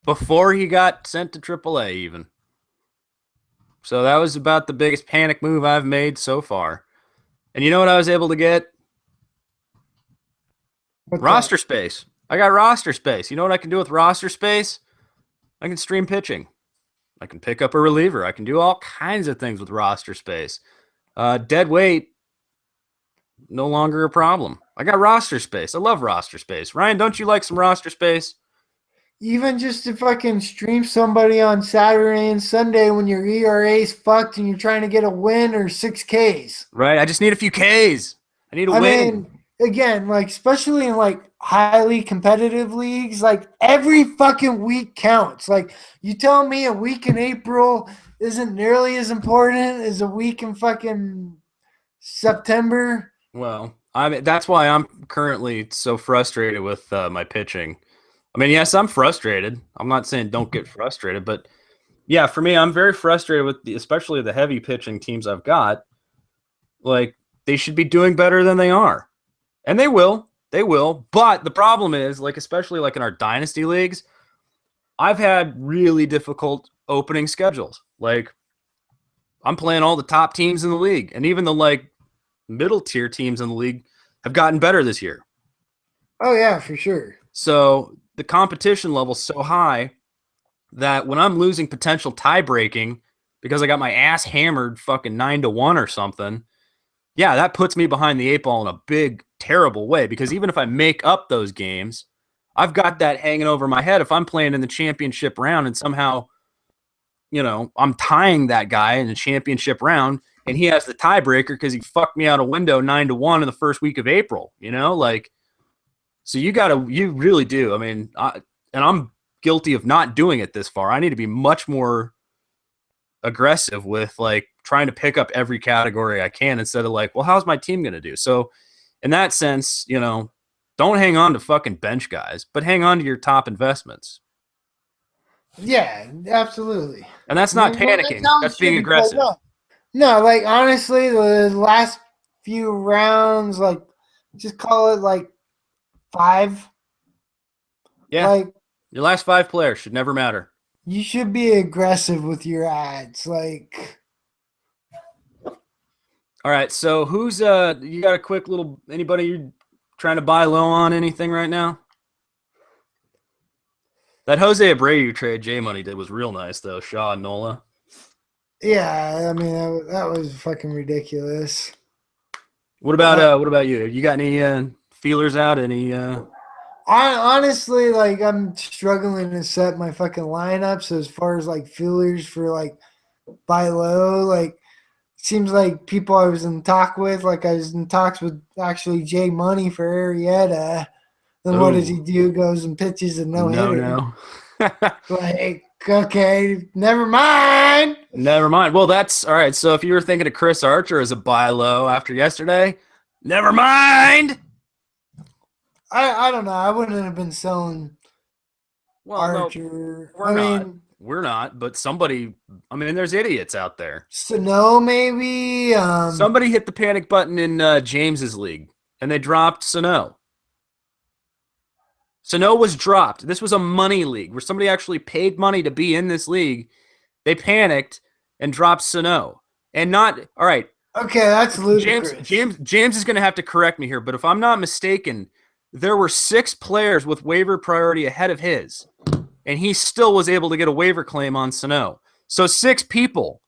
before he got sent to AAA even. So that was about the biggest panic move I've made so far. And you know what I was able to get? Roster space. I got roster space. You know what I can do with roster space? I can stream pitching. I can pick up a reliever. I can do all kinds of things with roster space. Dead weight, no longer a problem. I got roster space. I love roster space. Ryan, don't you like some roster space? Even just to fucking stream somebody on Saturday and Sunday when your ERA's fucked and you're trying to get a win or 6 Ks. Right. I just need a few Ks. I need a win. Mean, again, like, especially in like highly competitive leagues, like every fucking week counts. Like, you tell me a week in April isn't nearly as important as a week in fucking September. Well, that's why I'm currently so frustrated with my pitching. I mean, yes, I'm frustrated. I'm not saying don't get frustrated, but yeah, for me, I'm very frustrated with especially the heavy pitching teams I've got. Like, they should be doing better than they are. And they will. They will. But the problem is, like, especially like in our dynasty leagues, I've had really difficult opening schedules. Like, I'm playing all the top teams in the league, and even the like middle tier teams in the league have gotten better this year. Oh yeah, for sure. So the competition level's so high that when I'm losing potential tie breaking because I got my ass hammered fucking 9-1 or something, yeah, that puts me behind the 8 ball in a big, terrible way. Because even if I make up those games, I've got that hanging over my head. If I'm playing in the championship round and somehow, I'm tying that guy in the championship round and he has the tiebreaker because he fucked me out a window 9-1 in the first week of April, so you really do. I mean, and I'm guilty of not doing it this far. I need to be much more aggressive with like trying to pick up every category I can instead of like, well, how's my team going to do? So in that sense, don't hang on to fucking bench guys, but hang on to your top investments. Yeah, absolutely. And that's not panicking. That's being aggressive. No, like, honestly, the last few rounds, like, just call it like 5. Yeah. Like, your last 5 players should never matter. You should be aggressive with your ads. Like, all right. So who's you got a quick little anybody you're trying to buy low on anything right now? That Jose Abreu trade J Money did was real nice though. Shaw and Nola. Yeah, I mean that was fucking ridiculous. What about you? You got any feelers out? Any? Honestly, like, I'm struggling to set my fucking lineups as far as like feelers for like buy low. Like, seems like people I was in talk with, like I was in talks with actually J Money for Arrieta. Then what does he do? Goes and pitches a no hitter. No. Like, okay, never mind. Never mind. Well, that's all right. So if you were thinking of Chris Archer as a buy low after yesterday, never mind. I don't know. I wouldn't have been selling Well, no, Archer. we're I not. mean, We're not. But somebody, I mean, there's idiots out there. Sano maybe. Somebody hit the panic button in James's league, and they dropped Sano. Sano was dropped. This was a money league where somebody actually paid money to be in this league. They panicked and dropped Sano. And not all right. Okay, that's ludicrous. James is going to have to correct me here, but if I'm not mistaken, there were 6 players with waiver priority ahead of his, and he still was able to get a waiver claim on Sano. So 6 people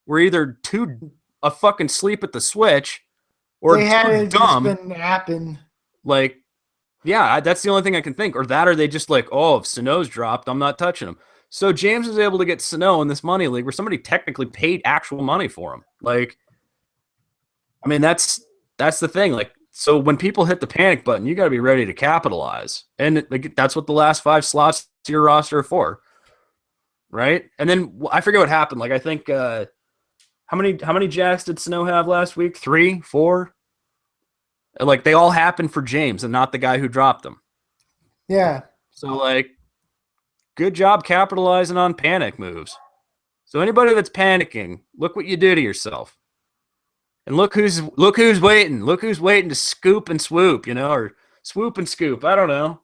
were either too a fucking sleep at the switch or they had too dumb. Just been napping. Like, yeah, that's the only thing I can think. Or that, or they just like, oh, if Sano's dropped, I'm not touching him. So James was able to get Sano in this money league where somebody technically paid actual money for him. Like, I mean, that's the thing. Like, so when people hit the panic button, you got to be ready to capitalize, and like, that's what the last 5 slots to your roster are for, right? And then I forget what happened. Like, I think how many jacks did Sano have last week? 3, 4. Like, they all happened for James and not the guy who dropped them. Yeah. So like, good job capitalizing on panic moves. So anybody that's panicking, look what you do to yourself. And look who's waiting. Look who's waiting to scoop and swoop, or swoop and scoop. I don't know.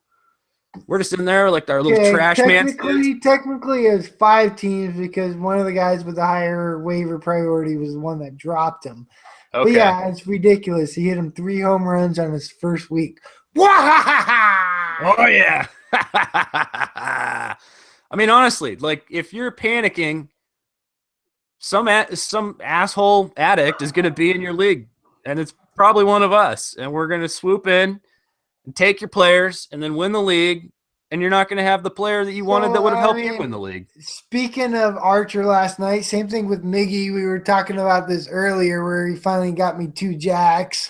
We're just in there like our little trash man. Technically, it was 5 teams because one of the guys with the higher waiver priority was the one that dropped him. Okay. But yeah, it's ridiculous. He hit him 3 home runs on his first week. Oh yeah. I mean, honestly, like, if you're panicking, some asshole addict is going to be in your league, and it's probably one of us, and we're going to swoop in and take your players and then win the league, and you're not going to have the player that you wanted that would have helped you win the league. Speaking of Archer last night, same thing with Miggy. We were talking about this earlier where he finally got me 2 jacks.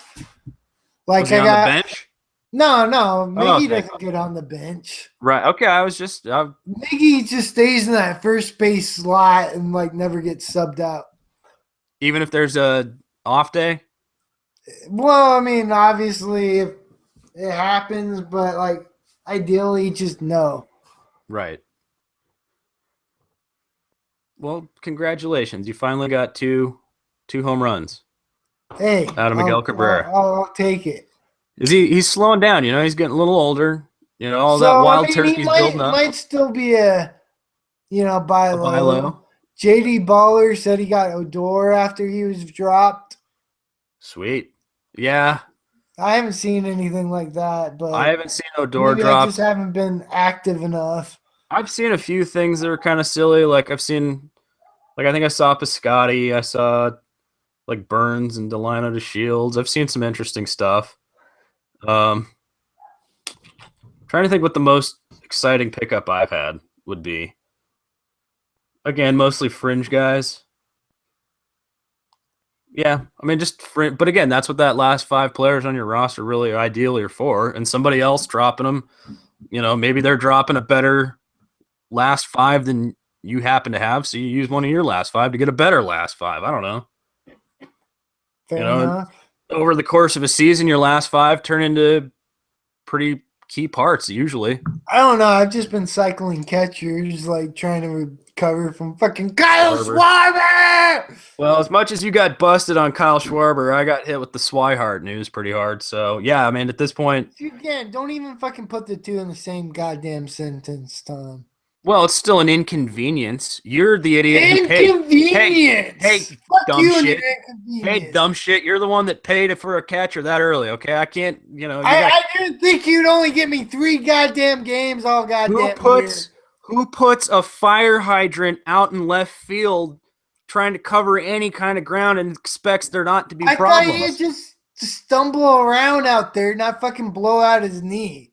Like, was he on the bench? No, Miggy doesn't get on the bench. Right. Okay, Miggy just stays in that first base slot and like never gets subbed out. Even if there's a off day? Well, I mean, obviously if it happens, but like ideally just no. Right. Well, congratulations. You finally got two home runs. Hey, out of Miguel Cabrera. I'll take it. He's slowing down, he's getting a little older. All that wild turkey's building up. Might still be a buy low. JD Baller said he got Odor after he was dropped. Sweet. Yeah. I haven't seen anything like that, but I haven't seen Odor drop. I just haven't been active enough. I've seen a few things that are kind of silly. Like, I think I saw Piscotti. I saw like Burns and Delino to Shields. I've seen some interesting stuff. Trying to think what the most exciting pickup I've had would be. Again, mostly fringe guys. Yeah, I mean, just fringe. But again, that's what that last 5 players on your roster really ideally are for. And somebody else dropping them, maybe they're dropping a better last 5 than you happen to have. So you use one of your last 5 to get a better last 5. I don't know. Fair enough. Over the course of a season, your last 5 turn into pretty key parts usually. I don't know. I've just been cycling catchers, like trying to recover from fucking Kyle Schwarber. Well, as much as you got busted on Kyle Schwarber, I got hit with the Swihart news pretty hard. So yeah, I mean, at this point, again, don't even fucking put the 2 in the same goddamn sentence, Tom. Well, it's still an inconvenience. You're the idiot. Inconvenience. Hey, fuck dumb you shit. Hey, dumb shit. You're the one that paid for a catcher that early. Okay, I can't. I didn't think you'd only give me 3 goddamn games all goddamn Who puts a fire hydrant out in left field, trying to cover any kind of ground, and expects there not to be problems? I thought he'd just stumble around out there, not fucking blow out his knee.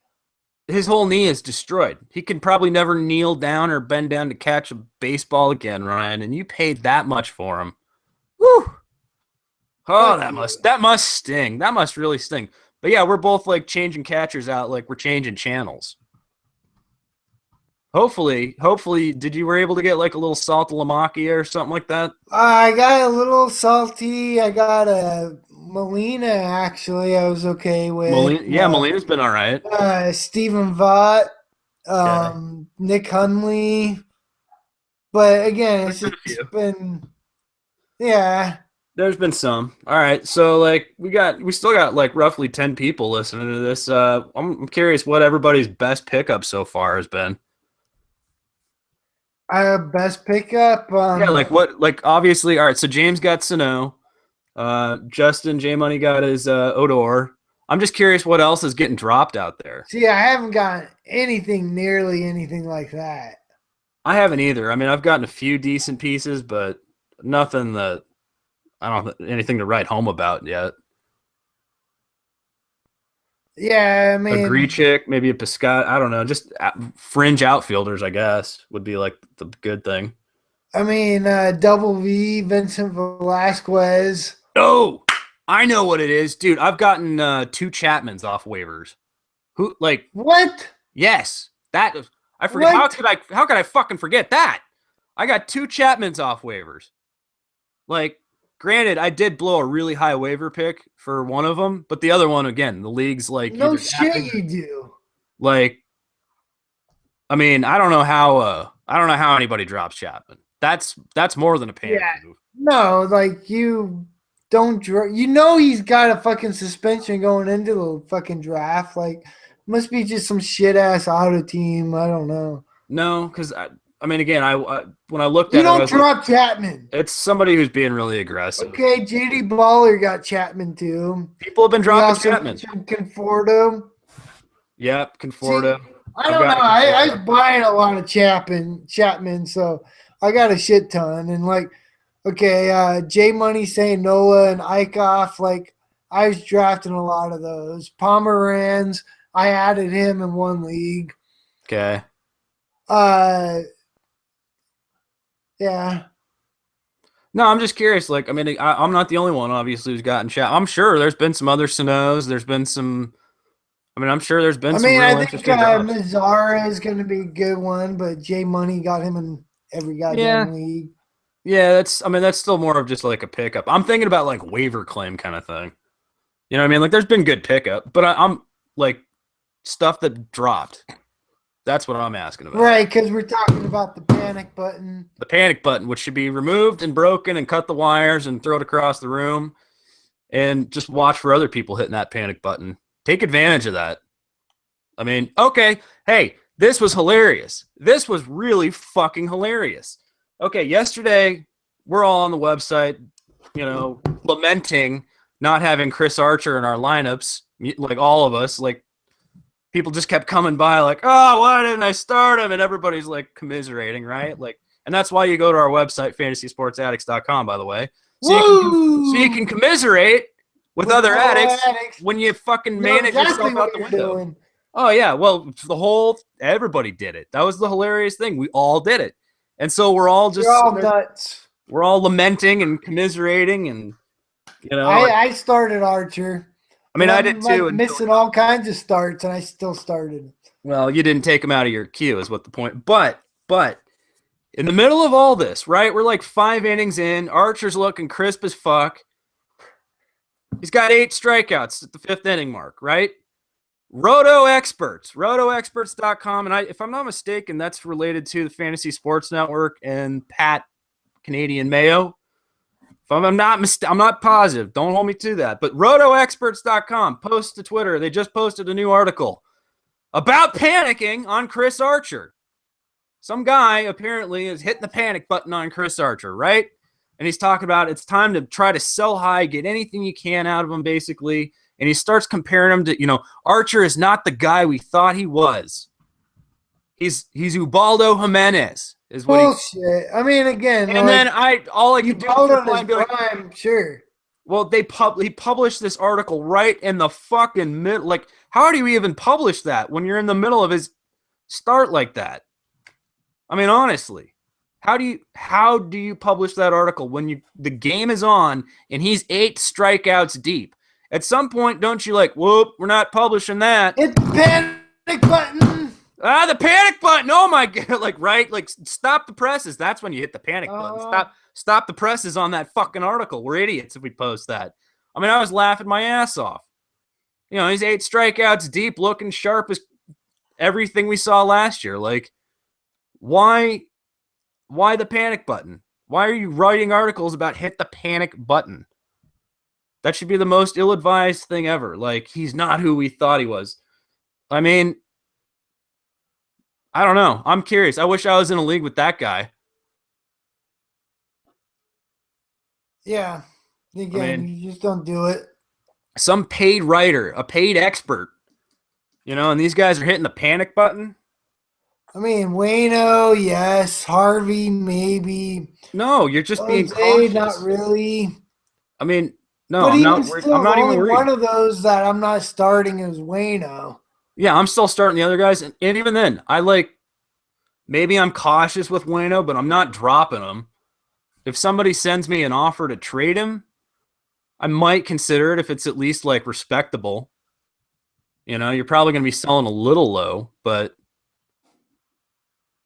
His whole knee is destroyed. He can probably never kneel down or bend down to catch a baseball again, Ryan. And you paid that much for him. Woo! Oh, that must sting. That must really sting. But yeah, we're both like changing catchers out like we're changing channels. Hopefully, did you were able to get like a little salt lamaki or something like that? I got a little salty. I got a Molina, actually, I was okay with. Molina's been all right. Stephen Vaught, Okay. Nick Hunley. But again, There's it's been a just few. been, yeah. There's been some. All right. So like we still got like roughly 10 people listening to this. I'm curious what everybody's best pickup so far has been. Best pickup. Yeah, like what like obviously all right, so James got Sano. Justin J Money got his Odor. I'm just curious what else is getting dropped out there. See, I haven't got anything nearly anything like that. I haven't either. I mean, I've gotten a few decent pieces, but nothing that I don't have anything to write home about yet. Yeah, I A mean, Grichuk, maybe a Piscott. I don't know. Just fringe outfielders, I guess, would be like the good thing. Double V, Vincent Velasquez. Oh, I know what it is, dude. I've gotten 2 Chapmans off waivers. Who like? What? Yes, that I forget. What? How could I fucking forget that? I got 2 Chapmans off waivers. Like, granted, I did blow a really high waiver pick for one of them, but the other one, again, the league's like No either that shit, big you do. like. I mean, I don't know how anybody drops Chapman. That's more than a panic Yeah. move. No, like you don't. You know he's got a fucking suspension going into the fucking draft. Like, must be just some shit ass auto team. I don't know. No, because I mean, again, I when I looked You at it, I don't was like, drop Chapman. it's somebody who's being really aggressive. Okay, JD Baller got Chapman too. People have been We dropping also Chapman. mentioned Conforto. Yep, See, Conforto. I I've don't know. got a I was Conforto. buying a lot of Chapman, so I got a shit ton. And like, okay, J Money saying Nola and Eichhoff, like I was drafting a lot of those. Pomeranz, I added him in one league. Okay. Uh, yeah. No, I'm just curious. Like, I mean, I'm not the only one, obviously, who's gotten Chapman. I'm sure there's been some other Sanos. There's been some. I mean, I'm sure there's been some I real think interesting drops. Mazzara is going to be a good one, but J Money got him in every Yeah, goddamn league. yeah. That's. I mean, that's still more of just like a pickup. I'm thinking about like waiver claim kind of thing. You know what I mean? Like, there's been good pickup, but I'm like stuff that dropped. That's what I'm asking about. Right, because we're talking about the panic button. The panic button, which should be removed and broken and cut the wires and throw it across the room and just watch for other people hitting that panic button. Take advantage of that. I mean, okay, hey, this was hilarious. This was really fucking hilarious. Okay, yesterday we're all on the website, lamenting not having Chris Archer in our lineups, like all of us, like people just kept coming by like, oh, why didn't I start him? And everybody's like commiserating, right? Like, and that's why you go to our website, fantasysportsaddicts.com, by the way. So you can commiserate with other addicts when you fucking manage yourself out the window. Doing. Oh yeah, well, everybody did it. That was the hilarious thing. We all did it. And so we're all just nuts. We're all lamenting and commiserating and I started Archer. I mean, I did too. Like missing all kinds of starts, and I still started. Well, you didn't take him out of your queue, is what the point. But in the middle of all this, right? We're like 5 innings in. Archer's looking crisp as fuck. He's got 8 strikeouts at the 5th inning mark, right? Roto Experts, rotoexperts.com. And if I'm not mistaken, that's related to the Fantasy Sports Network and Pat Canadian Mayo. If I'm not positive. Don't hold me to that. But rotoexperts.com, post to Twitter. They just posted a new article about panicking on Chris Archer. Some guy apparently is hitting the panic button on Chris Archer, right? And he's talking about it's time to try to sell high, get anything you can out of him, basically. And he starts comparing him to, Archer is not the guy we thought he was. He's Ubaldo Jimenez. Is what bullshit. I mean, again, and then all I could do was reply and be like, prime, sure. Well, he published this article right in the fucking middle. Like, how do you even publish that when you're in the middle of his start like that? I mean, honestly, how do you publish that article when the game is on and he's 8 strikeouts deep? At some point, don't you like, whoop, we're not publishing that. Hit the panic button. The panic button. Oh my god! Like right, like stop the presses. That's when you hit the panic button. Stop the presses on that fucking article. We're idiots if we post that. I mean, I was laughing my ass off. You know, he's 8 strikeouts deep, looking sharp as everything we saw last year. Like, why the panic button? Why are you writing articles about hit the panic button? That should be the most ill-advised thing ever. Like, he's not who we thought he was. I mean, I don't know. I'm curious. I wish I was in a league with that guy. Yeah. Again, you just don't do it. Some paid writer, a paid expert, you know, and these guys are hitting the panic button. I mean, Wayno, yes. Harvey, maybe. No, you're just being Jose, cautious. not really. I mean, no, but I'm not only even worried. One of those that I'm not starting is Wayno. Yeah, I'm still starting the other guys, and even then, maybe I'm cautious with Wayno, but I'm not dropping him. If somebody sends me an offer to trade him, I might consider it if it's at least like respectable. You know, you're probably going to be selling a little low, but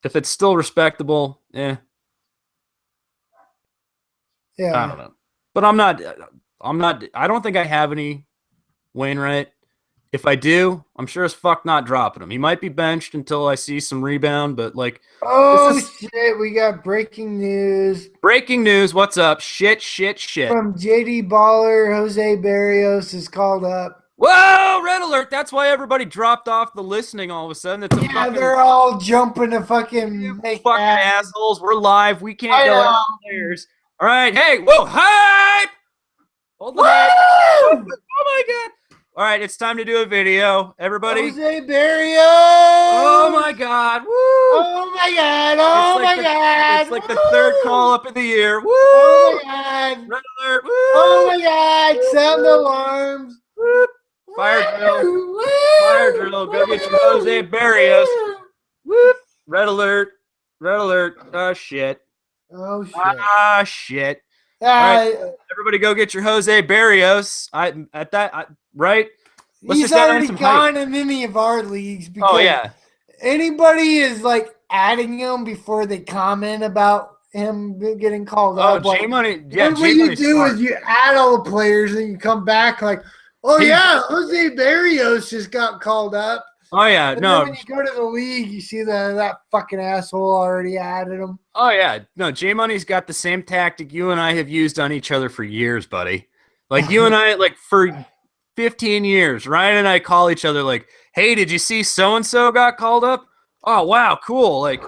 if it's still respectable, Yeah. I don't know. But I don't think I have any Wainwright. If I do, I'm sure as fuck not dropping him. He might be benched until I see some rebound, but like... shit, we got breaking news. Breaking news, what's up? Shit. From JD Baller, Jose Barrios is called up. Whoa, red alert. That's why everybody dropped off the listening all of a sudden. They're all jumping to fucking assholes. We're live. We can't go out players. All right, hey, whoa, hype! Hold the hype. Oh my god. All right, it's time to do a video. Everybody. Jose Barrios. Oh my god. Woo. Oh my god. Oh my god. It's like the third call up of the year. Woo. Oh my god. Red alert. Woo. Oh my god. Sound alarms. Woo. Fire drill. Fire drill. Go get your Jose Barrios. Woo. Red alert. Red alert. Oh shit. Oh shit. Ah shit. All right, everybody go get your Jose Barrios. Right? He's already gone in any of our leagues. Because anybody is like adding him before they comment about him getting called up. J Money. Yeah, what you do is you add all the players and you come back like, Jose Barrios just got called up. Oh yeah, and then when you go to the league, you see that fucking asshole already added him. Oh yeah, no, J Money's got the same tactic you and I have used on each other for years, buddy. Like you and I, like for 15 years, Ryan and I call each other like, "Hey, did you see so and so got called up? Oh wow, cool!" Like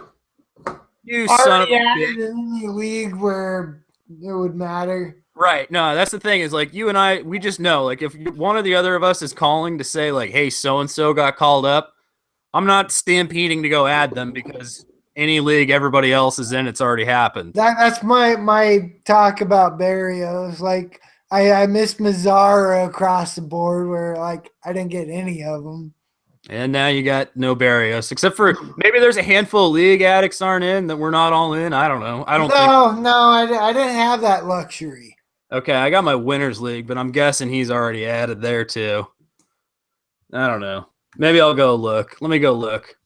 you son of a bitch. In the league where it would matter. Right. No, that's the thing is like you and I, we just know like if one or the other of us is calling to say like, hey, so-and-so got called up, I'm not stampeding to go add them because any league everybody else is in, it's already happened. That's my talk about Barrios. Like I missed Mazzara across the board where like I didn't get any of them. And now you got no Barrios, except for maybe there's a handful of league addicts aren't in that we're not all in. I don't know. I didn't have that luxury. Okay, I got my winners league, but I'm guessing he's already added there too. I don't know. Maybe I'll go look. Let me go look.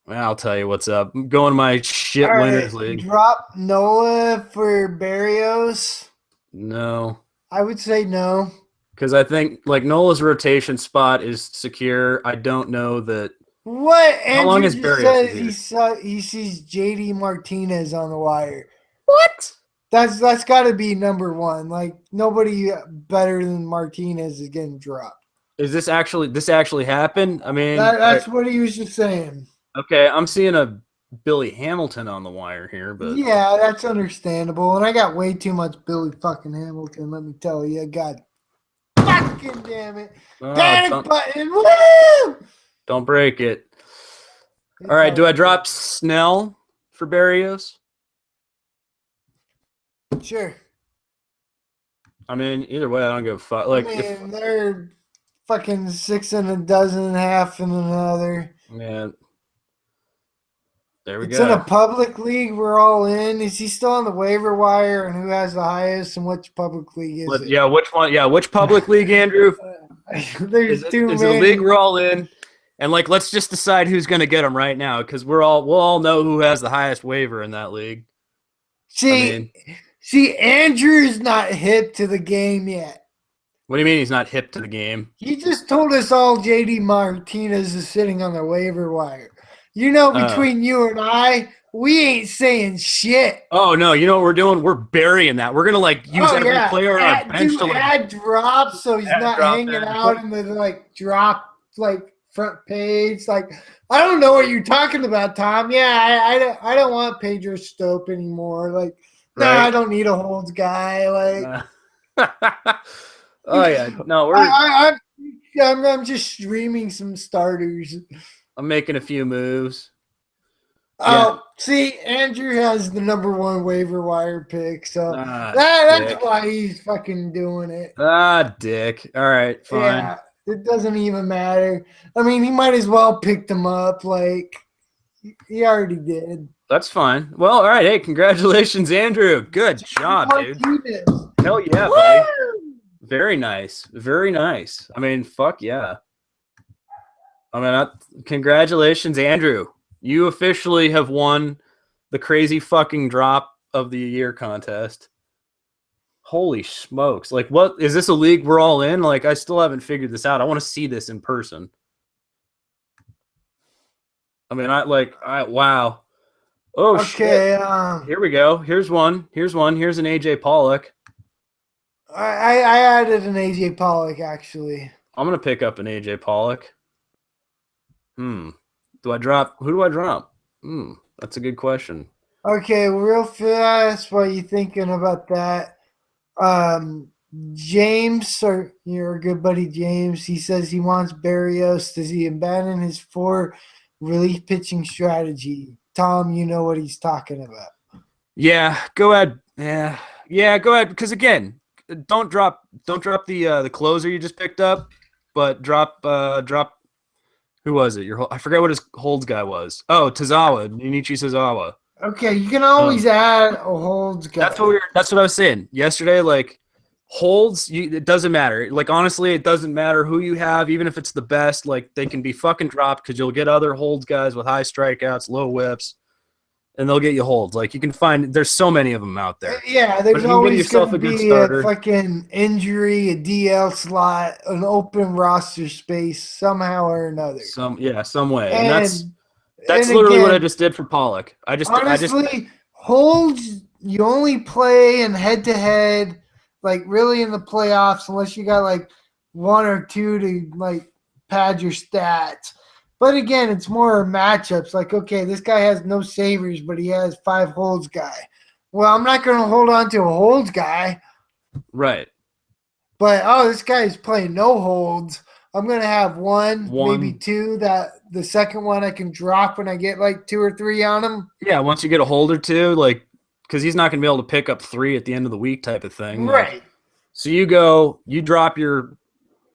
I'll tell you what's up. I'm going to my shit winners league. Drop Nola for Barrios? No. I would say no. Because I think like Nola's rotation spot is secure. I don't know that. What? How long is Barrios? He sees JD Martinez on the wire. What? That's got to be number one. Like nobody better than Martinez is getting dropped. Is this actually happened? I mean, that's what he was just saying. Okay, I'm seeing a Billy Hamilton on the wire here, but yeah, that's understandable. And I got way too much Billy fucking Hamilton. Let me tell you, God fucking damn it, panic button, woo! Don't break it. All right, do I drop Snell for Barrios? Sure. I mean, either way, I don't give a fuck. Like, they're fucking 6 and a dozen and a half in another. Man, there we go. It's in a public league. We're all in. Is he still on the waiver wire? And who has the highest? And which public league is it? Yeah, which one? Yeah, which public league, Andrew? There's too many. Is it a league we're all in? And like, let's just decide who's going to get him right now, because we'll all know who has the highest waiver in that league. See, Andrew's not hip to the game yet. What do you mean he's not hip to the game? He just told us all JD Martinez is sitting on the waiver wire. You know, between you and I, we ain't saying shit. Oh no, you know what we're doing? We're burying that. We're gonna use every player on our bench to add drops, so he's not hanging out in the drop front page. Like, I don't know what you're talking about, Tom. Yeah, I don't want Pedro Stope anymore. Like, right. No, I don't need a holds guy. Like, oh yeah, no, I'm just streaming some starters. I'm making a few moves. Oh, see, Andrew has the number 1 waiver wire pick, so that's why he's fucking doing it. Dick. All right, fine. Yeah, it doesn't even matter. I mean, he might as well pick them up. Like, he already did. That's fine. Well, all right. Hey, congratulations, Andrew. Good job, dude. Hell yeah, buddy. Very nice. Very nice. I mean, fuck yeah. I mean, congratulations, Andrew. You officially have won the crazy fucking drop of the year contest. Holy smokes. Like, what is this, a league we're all in? Like, I still haven't figured this out. I want to see this in person. I mean, wow. Oh, okay, shit. Here we go. Here's one. Here's an AJ Pollock. I added an AJ Pollock, actually. I'm going to pick up an AJ Pollock. Who do I drop? That's a good question. Okay, real fast, what are you thinking about that? James, or your good buddy James, he says he wants Berrios. Does he abandon his 4 relief pitching strategy? Tom, you know what he's talking about. Yeah, go ahead. Yeah, go ahead. Because again, don't drop the closer you just picked up, but drop. Who was it? I forget what his holds guy was. Oh, Tazawa, Junichi Tazawa. Okay, you can always add a holds guy. That's what I was saying yesterday. Like, holds, it doesn't matter. Like, honestly, it doesn't matter who you have, even if it's the best. Like, they can be fucking dropped because you'll get other holds guys with high strikeouts, low whips, and they'll get you holds. Like, you can find, there's so many of them out there. Yeah, there's always going to be a fucking injury, a DL slot, an open roster space somehow or another. Some way. And that's literally what I just did for Pollock. Honestly, holds, you only play in head-to-head, like really in the playoffs, unless you got like 1 or 2 to like pad your stats. But again, it's more matchups. Like, okay, this guy has no savers, but he has 5 holds guy. Well, I'm not going to hold on to a holds guy. Right. But, this guy is playing no holds. I'm going to have one, maybe 2, that the second one I can drop when I get like 2 or 3 on him. Yeah, once you get a hold or 2, like, because he's not going to be able to pick up 3 at the end of the week type of thing. Right. Like, so you drop your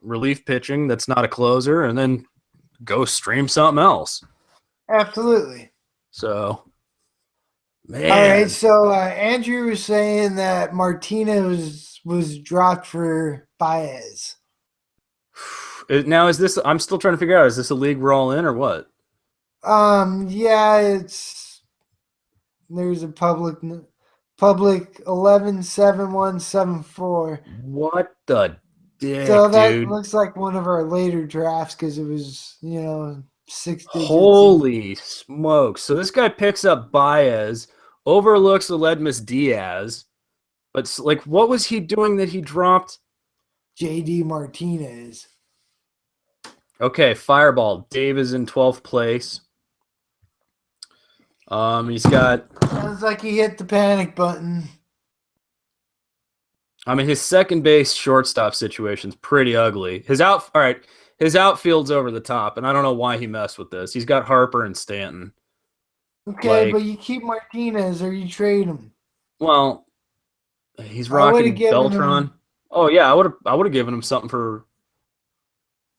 relief pitching that's not a closer, and then go stream something else. Absolutely. So, man. All right, so Andrew was saying that Martinez was dropped for Baez. Now, is this – I'm still trying to figure out, is this a league we're all in or what? Yeah, there's a public 117174. What the dick, so that dude. Looks like one of our later drafts because it was, 6 digits. Holy smokes. So this guy picks up Baez, overlooks Aledmus Diaz, but like, what was he doing that he dropped? JD Martinez. Okay, Fireball. Dave is in 12th place. He's got... Sounds like he hit the panic button. I mean, his second base shortstop situation's pretty ugly. His outfield's over the top, and I don't know why he messed with this. He's got Harper and Stanton. Okay, but you keep Martinez or you trade him. Well, he's rocking Beltran. Oh yeah, I would have given him something for.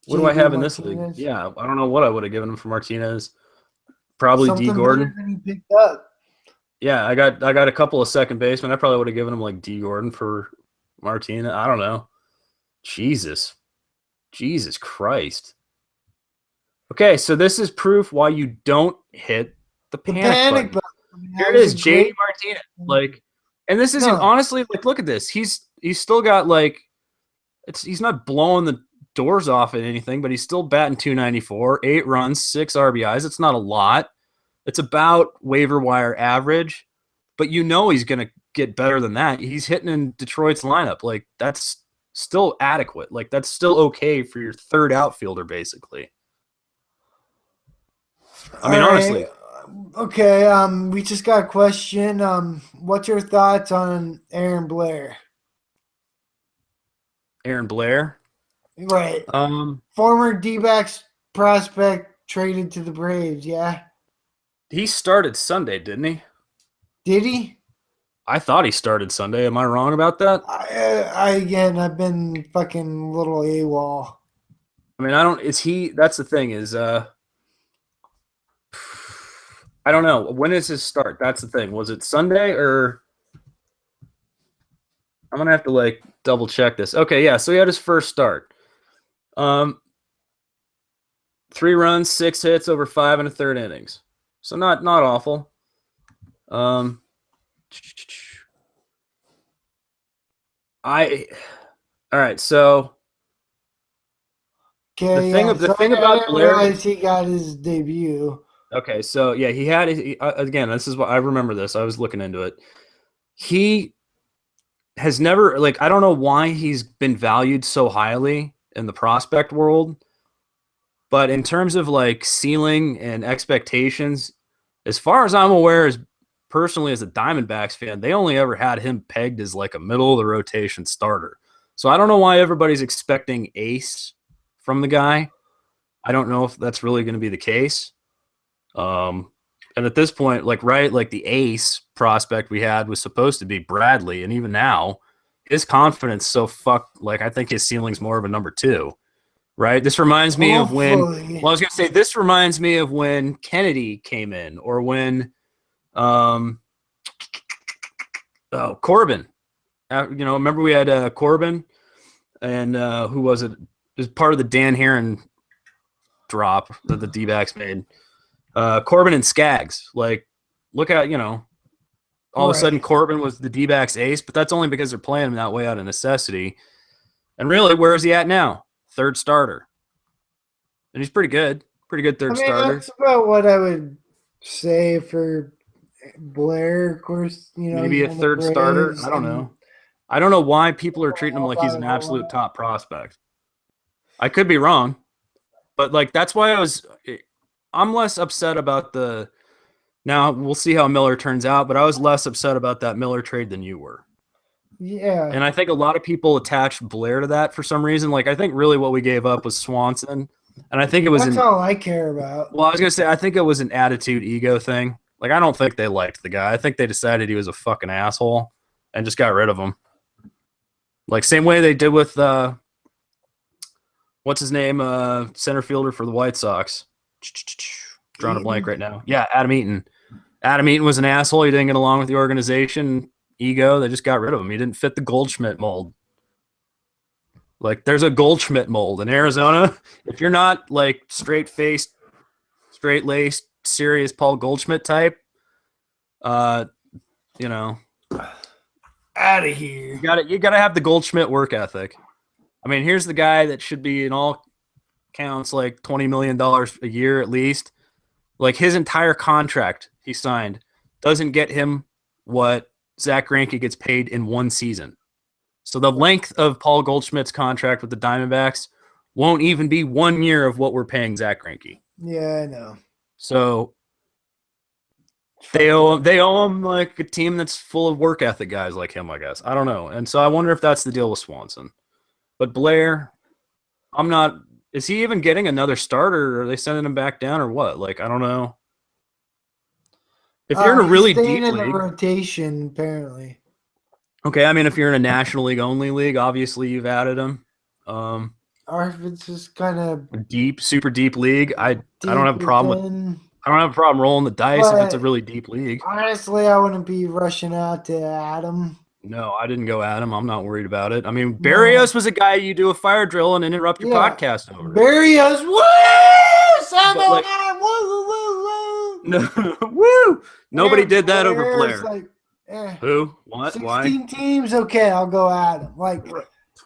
What do I have in this league? Yeah, I don't know what I would have given him for Martinez. Probably something D Gordon. Than he picked up. Yeah, I got a couple of second basemen. I probably would have given him like D Gordon for Martinez. I don't know. Jesus Christ. Okay, so this is proof why you don't hit the The panic button. I mean, Here that it was is, a JD great. Martinez. Like, and this isn't No. honestly like, look at this. He's still got like, he's not blowing the doors off at anything, but he's still batting 294, 8 runs, 6 RBIs. It's not a lot. It's about waiver wire average, but you know he's going to get better than that. He's hitting in Detroit's lineup. Like, that's still adequate. Like, that's still okay for your third outfielder, basically. I mean, honestly. Okay, we just got a question. What's your thoughts on Aaron Blair? Aaron Blair. Right. Former D-backs prospect traded to the Braves, yeah? He started Sunday, didn't he? Did he? I thought he started Sunday. Am I wrong about that? I've been fucking little AWOL. I mean, that's the thing is, I don't know. When is his start? That's the thing. Was it Sunday or? I'm going to have to like double check this. Okay. Yeah. So he had his first start. 3 runs, 6 hits over 5 and a third innings. So not awful. All right. So Okay, the thing about I didn't Blair, realize he got his debut. okay, so yeah, he had again. This is what I remember. This I was looking into it. He has never like I don't know why he's been valued so highly in the prospect world, but in terms of like ceiling and expectations, as far as I'm aware, as personally as a Diamondbacks fan, they only ever had him pegged as like a middle of the rotation starter. So I don't know why everybody's expecting ace from the guy. I don't know if that's really going to be the case. And at this point, like the ace prospect we had was supposed to be Bradley, and even now, his confidence so fucked. Like I think his ceiling's more of a number 2, right? This reminds me of when. Well, I was gonna say this reminds me of when Kennedy came in, or when, Corbin. Remember we had Corbin, and who was it? It was part of the Dan Heron drop that the D-backs made. Corbin and Skaggs. Like, look at, all of a sudden Corbin was the D-backs ace, but that's only because they're playing him that way out of necessity. And really, where is he at now? Third starter. And he's pretty good. Pretty good third starter. That's about what I would say for Blair, of course. Maybe a third starter. I don't know. I don't know why people are treating him like he's an absolute top prospect. I could be wrong, but like that's why I'm less upset about now we'll see how Miller turns out, but I was less upset about that Miller trade than you were. Yeah. And I think a lot of people attached Blair to that for some reason. Like I think really what we gave up was Swanson. And I think it was that's all I care about. Well, I was gonna say I think it was an attitude ego thing. Like I don't think they liked the guy. I think they decided he was a fucking asshole and just got rid of him. Like same way they did with what's his name? Center fielder for the White Sox. Drawing a blank right now. Yeah, Adam Eaton. Adam Eaton was an asshole. He didn't get along with the organization. Ego. They just got rid of him. He didn't fit the Goldschmidt mold. Like there's a Goldschmidt mold in Arizona. If you're not like straight-faced, straight-laced, serious Paul Goldschmidt type, out of here. You gotta have the Goldschmidt work ethic. I mean, here's the guy that should be in all counts like $20 million a year at least. Like his entire contract he signed doesn't get him what Zach Greinke gets paid in one season. So the length of Paul Goldschmidt's contract with the Diamondbacks won't even be 1 year of what we're paying Zach Greinke. Yeah, I know. So they owe him like a team that's full of work ethic guys like him, I guess. I don't know. And so I wonder if that's the deal with Swanson. But Blair, is he even getting another starter, or are they sending him back down, or what? Like, I don't know. If you're in a really deep league, the rotation, apparently. Okay, I mean, if you're in a National League only league, obviously you've added him. Or if it's just kind of deep, super deep league, I don't have a problem I don't have a problem rolling the dice if it's a really deep league. Honestly, I wouldn't be rushing out to add him. No, I didn't go at him. I'm not worried about it. I mean, Barrios was a guy you do a fire drill and interrupt your podcast over. Barrios, woo! sound But, like, alarm! Woo, woo, woo, woo. no, woo! Nobody And did that over Blair's Blair. like, Who? What? 16 Why? teams, okay, I'll go at him. Like,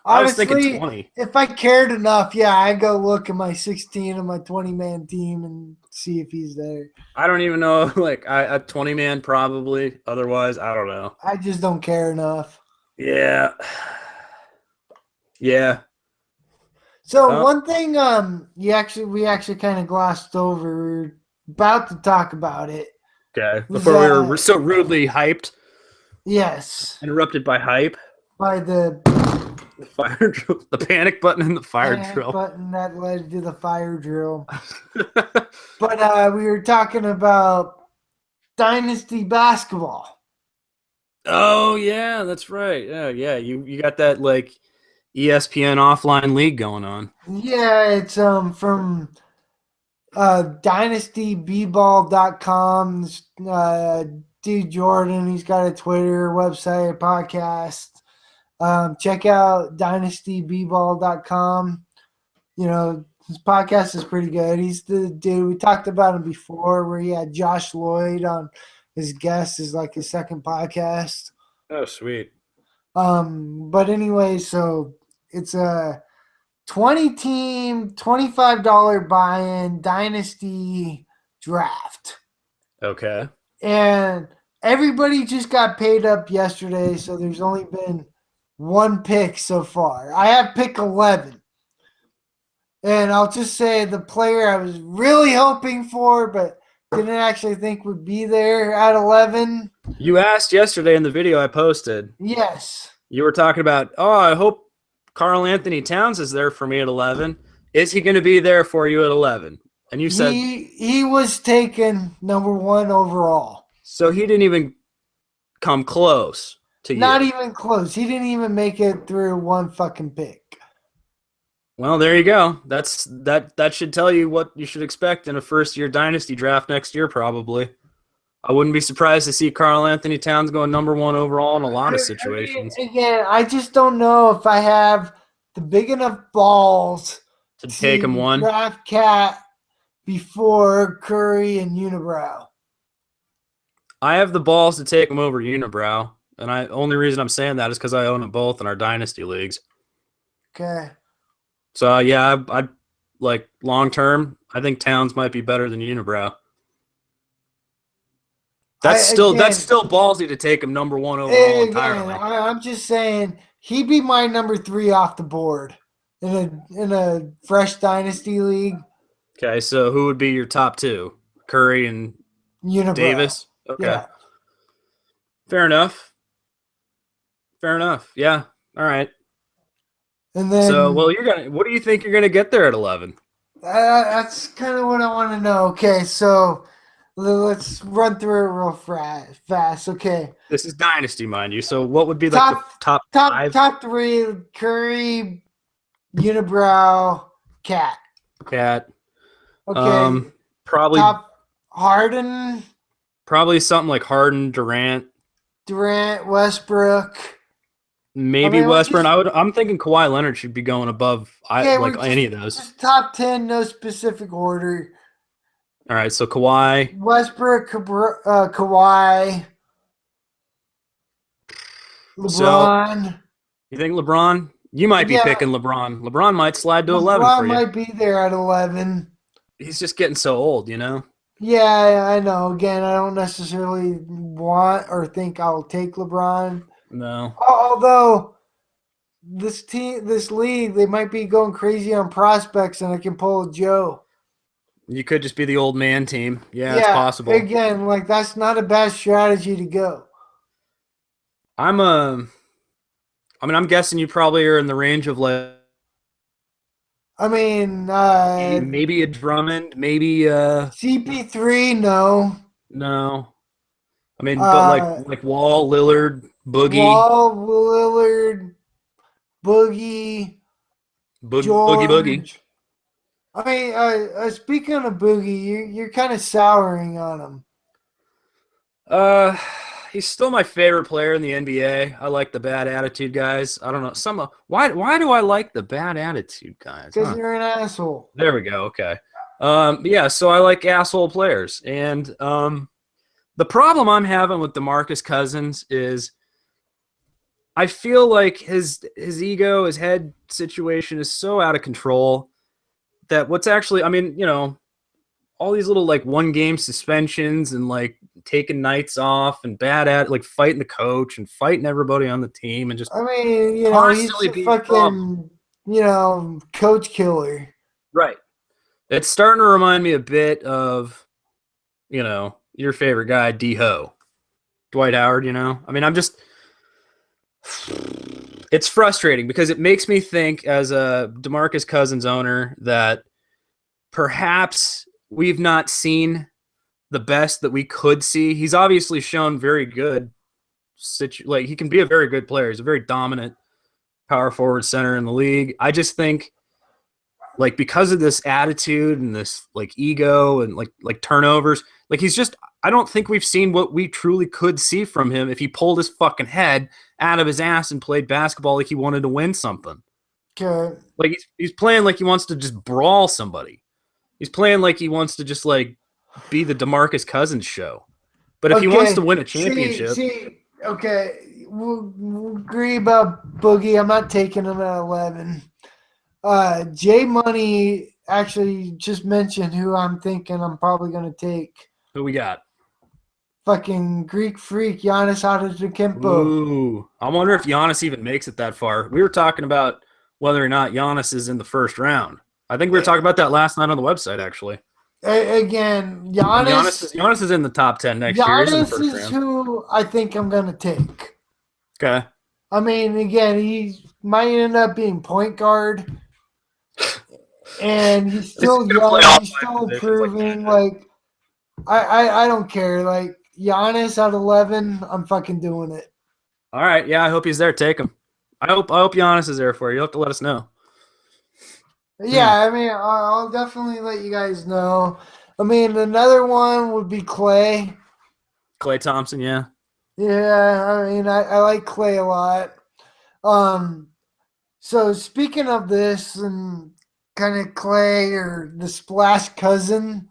I was thinking honestly, 20. if I cared enough, yeah, I'd go look at my 16 and my 20-man team and see if he's there. I don't even know. Like, a 20-man probably. Otherwise, I don't know. I just don't care enough. Yeah. Yeah. So one thing we actually kind of glossed over. We were about to talk about it. Okay. Before we were so rudely hyped. Yes. Interrupted by hype. By the fire drill. The panic button and the fire drill. Button that led to the fire drill. But we were talking about Dynasty basketball. Oh yeah, that's right. Yeah. You got that like ESPN offline league going on. Yeah, it's from dynastyball.com. Dude Jordan, he's got a Twitter, website, podcast. Check out dynastyball.com. You know, his podcast is pretty good. He's the dude, we talked about him before, where he had Josh Lloyd on his guest, is like his second podcast. Oh, sweet. But anyway, so it's a 20-team, $25 buy-in dynasty draft. Okay. And everybody just got paid up yesterday, so there's only been one pick so far. I have pick 11. And I'll just say the player I was really hoping for, but didn't actually think would be there at 11. You asked yesterday in the video I posted. Yes. You were talking about, I hope Karl Anthony Towns is there for me at 11. Is he going to be there for you at 11? And you said he was taken number 1 overall. So he didn't even come close to you. Not even close. He didn't even make it through one fucking pick. Well, there you go. That should tell you what you should expect in a first-year dynasty draft next year, probably. I wouldn't be surprised to see Karl Anthony Towns going number 1 overall in a lot of situations. Again, I just don't know if I have the big enough balls to take him 1. Draft Cat before Curry and Unibrow. I have the balls to take him over Unibrow, and only reason I'm saying that is because I own them both in our dynasty leagues. Okay. So yeah, I like long term. I think Towns might be better than Unibrow. That's still ballsy to take him number 1 overall entirely. I'm just saying he'd be my number 3 off the board in a fresh dynasty league. Okay, so who would be your top 2? Curry and Unibrow. Davis. Okay, yeah. Fair enough. Yeah. All right. And then, what do you think you're gonna get there at 11? That's kind of what I want to know. Okay, so let's run through it real fast. Okay. This is dynasty, mind you. So what would be like the top 5? Top 3: Curry, Unibrow, Cat. Okay. Probably top Harden. Probably something like Harden, Durant, Westbrook. Maybe Westbrook. I'm thinking Kawhi Leonard should be going above any of those. Just top 10, no specific order. All right, so Kawhi, Westbrook, Kawhi, LeBron. So, you think LeBron? You might be picking LeBron. LeBron might slide to 11 for you. LeBron might be there at 11. He's just getting so old, you know? Yeah, I know. Again, I don't necessarily want or think I'll take LeBron. No. Although this league, they might be going crazy on prospects, and I can pull a Joe. You could just be the old man team. Yeah, it's possible. Again, that's not a bad strategy to go. I'm guessing you probably are in the range of maybe a Drummond, maybe CP3. No. But like Wall, Lillard, Boogie. Wall, Lillard, Boogie, Boogie. Speaking of Boogie, you're kind of souring on him. He's still my favorite player in the NBA. I like the bad attitude guys. I don't know. Why do I like the bad attitude guys? Because you're an asshole. There we go. Okay. Yeah, so I like asshole players. And the problem I'm having with DeMarcus Cousins is I feel like his ego, his head situation is so out of control that what's actually, I mean, all these little like 1 game suspensions and like taking nights off and bad at like fighting the coach and fighting everybody on the team and just I mean, he's constantly a being a problem. fucking, coach killer. Right. It's starting to remind me a bit of, your favorite guy, D-Ho, Dwight Howard, I mean, it's frustrating because it makes me think as a DeMarcus Cousins owner that perhaps we've not seen the best that we could see. He's obviously shown very good, like he can be a very good player. He's a very dominant power forward center in the league. I just think like because of this attitude and this like ego and like turnovers, like I don't think we've seen what we truly could see from him if he pulled his fucking head out of his ass and played basketball like he wanted to win something. Okay. Like he's playing like he wants to just brawl somebody. He's playing like he wants to just like be the DeMarcus Cousins show. But if he wants to win a championship, okay, we'll agree about Boogie. I'm not taking him at 11. J Money actually just mentioned who I'm thinking I'm probably going to take. who we got? Fucking Greek freak, Giannis Antetokounmpo. Ooh, I wonder if Giannis even makes it that far. We were talking about whether or not Giannis is in the first round. I think we were talking about that last night on the website, actually. Again, Giannis is in the top 10 next year. He's in the first is round. who I think I'm going to take. Okay. I mean, again, he might end up being point guard. And he's still young. He's still improving. Like I don't care. Like Giannis at 11, I'm fucking doing it. All right. Yeah, I hope he's there. Take him. I hope Giannis is there for you. You'll have to let us know. Yeah, I mean, I'll definitely let you guys know. I mean, another one would be Clay. Klay Thompson, yeah. Yeah, I mean, I like Clay a lot. So speaking of this and kind of Clay or the Splash cousin,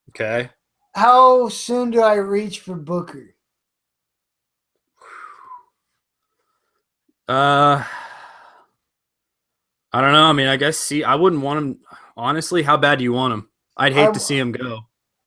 Okay. how soon do I reach for Booker? I don't know. I mean, I guess I wouldn't want him. Honestly, how bad do you want him? I'd hate to see him go.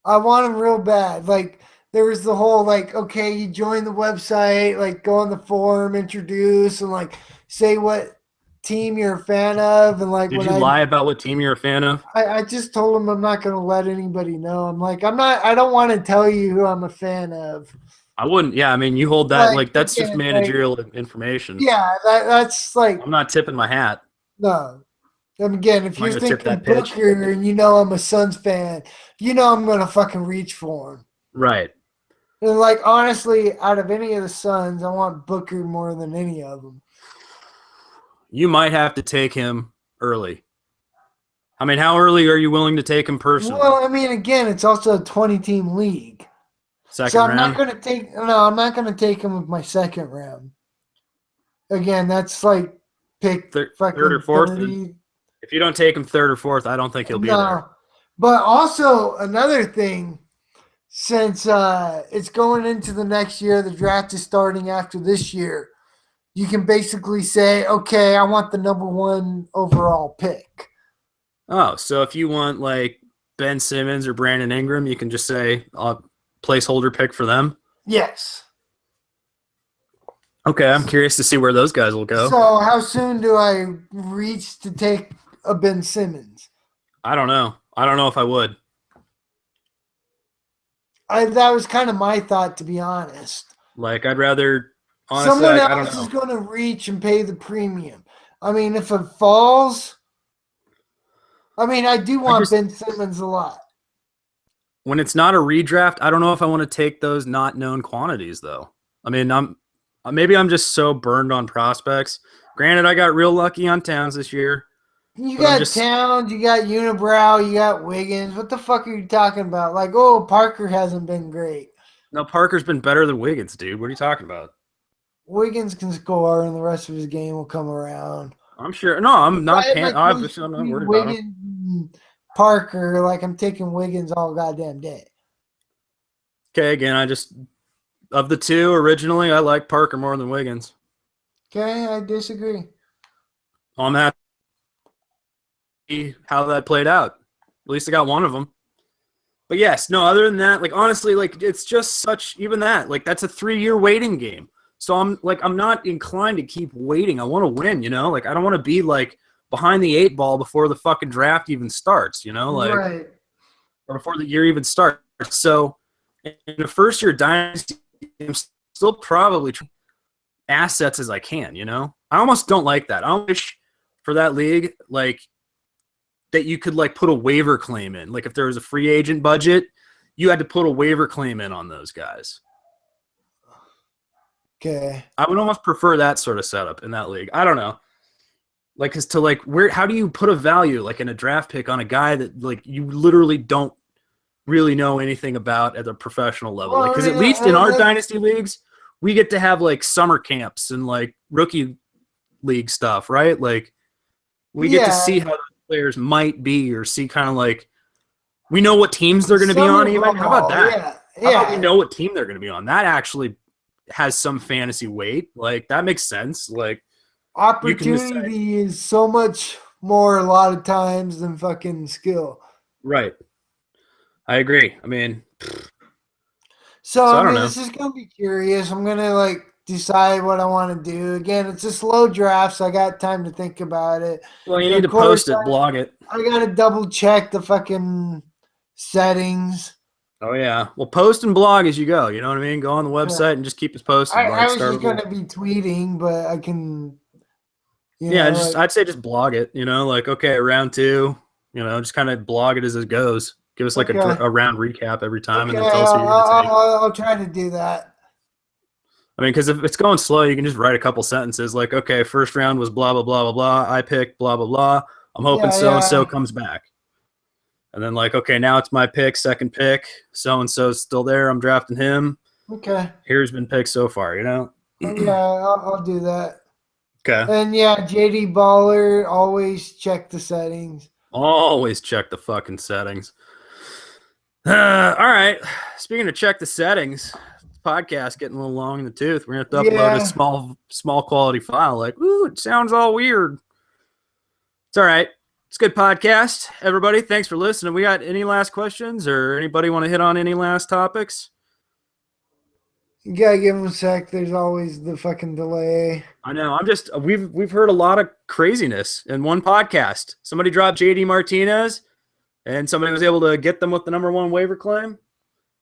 I want him real bad. Like there was the whole like, okay, you join the website, like go on the forum, introduce, and like say what team you're a fan of, and like did you lie about what team you're a fan of? I just told him I'm not going to let anybody know. I'm like I don't want to tell you who I'm a fan of. I wouldn't. Yeah, I mean, you hold that like that's just managerial information. Yeah, that's like I'm not tipping my hat. No. And again, if you're thinking Booker and I'm a Suns fan, I'm going to fucking reach for him. Right. And like, honestly, out of any of the Suns, I want Booker more than any of them. You might have to take him early. I mean, how early are you willing to take him personally? Well, I mean, again, it's also a 20-team league. Second round? I'm not going to take him with my second round. Again, that's like pick third or fourth. If you don't take him third or fourth, I don't think he'll be there. But also another thing, since it's going into the next year, the draft is starting after this year. You can basically say, okay, I want the number 1 overall pick. Oh, so if you want like Ben Simmons or Brandon Ingram, you can just say placeholder pick for them? Yes. Okay, I'm curious to see where those guys will go. So how soon do I reach to take a Ben Simmons? I don't know. I don't know if I would. That was kind of my thought, to be honest. Like, I'd rather, honestly, someone else is going to reach and pay the premium. I mean, if it falls, I mean, I do want Ben Simmons a lot. When it's not a redraft, I don't know if I want to take those not known quantities, though. I mean, maybe I'm just so burned on prospects. Granted, I got real lucky on Towns this year. You got Towns, you got Unibrow, you got Wiggins. What the fuck are you talking about? Like, oh, Parker hasn't been great. No, Parker's been better than Wiggins, dude. What are you talking about? Wiggins can score, and the rest of his game will come around. I'm sure. No, I'm not. I'm not worried about him. Parker, like I'm taking Wiggins all goddamn day. Okay, again, of the two originally, I like Parker more than Wiggins. Okay, I disagree. I'm happy how that played out. At least I got one of them. But yes, no, other than that, like honestly, like it's just such even that, like that's a 3-year waiting game. So I'm not inclined to keep waiting. I want to win, you know? Like I don't want to be like behind the 8 ball before the fucking draft even starts, you know? Like Right. or before the year even starts. So in a first year dynasty, I'm still probably assets as I can, you know? I almost don't like that. I wish for that league, like that you could like put a waiver claim in. Like if there was a free agent budget, you had to put a waiver claim in on those guys. Okay. I would almost prefer that sort of setup in that league. I don't know. Like, cause to like how do you put a value like in a draft pick on a guy that like you literally don't really know anything about at the professional level? Well, Like, cause at least in our dynasty leagues, we get to have like summer camps and like rookie league stuff, right? Like we get to see how the players might be or see kind of like we know what teams they're going to be on even. How about that? How about we know what team they're going to be on? That actually has some fantasy weight. Like that makes sense. Like opportunity is so much more a lot of times than fucking skill. Right. I agree. I mean, so I mean, don't know. this is gonna be curious. I'm gonna like decide what I want to do. Again, it's a slow draft, so I got time to think about it. Well, you need to post it, blog it. I gotta double check the fucking settings. Oh yeah. Well, post and blog as you go. You know what I mean? Go on the website and just keep us posted. I was just gonna be tweeting, but I can. I'd say just blog it. You know, like okay, round 2. You know, just kind of blog it as it goes. Give us like a round recap every time, and then tell us who you're going to take. I'll try to do that. I mean, because if it's going slow, you can just write a couple sentences like, okay, first round was blah, blah, blah, blah, blah. I picked blah, blah, blah. I'm hoping so-and-so comes back. And then like, okay, now it's my pick, second pick. So-and-so's still there. I'm drafting him. Okay. Here's been picked so far, you know? Yeah, I'll do that. Okay. And yeah, JD Baller, always check the settings. Always check the fucking settings. All right. Speaking of check the settings, podcast getting a little long in the tooth. We're gonna have to upload a small quality file. Like, ooh, it sounds all weird. It's all right. It's a good podcast. Everybody, thanks for listening. We got any last questions or anybody want to hit on any last topics? You gotta give them a sec. There's always the fucking delay. I know. We've heard a lot of craziness in one podcast. Somebody dropped JD Martinez and somebody was able to get them with the #1 waiver claim.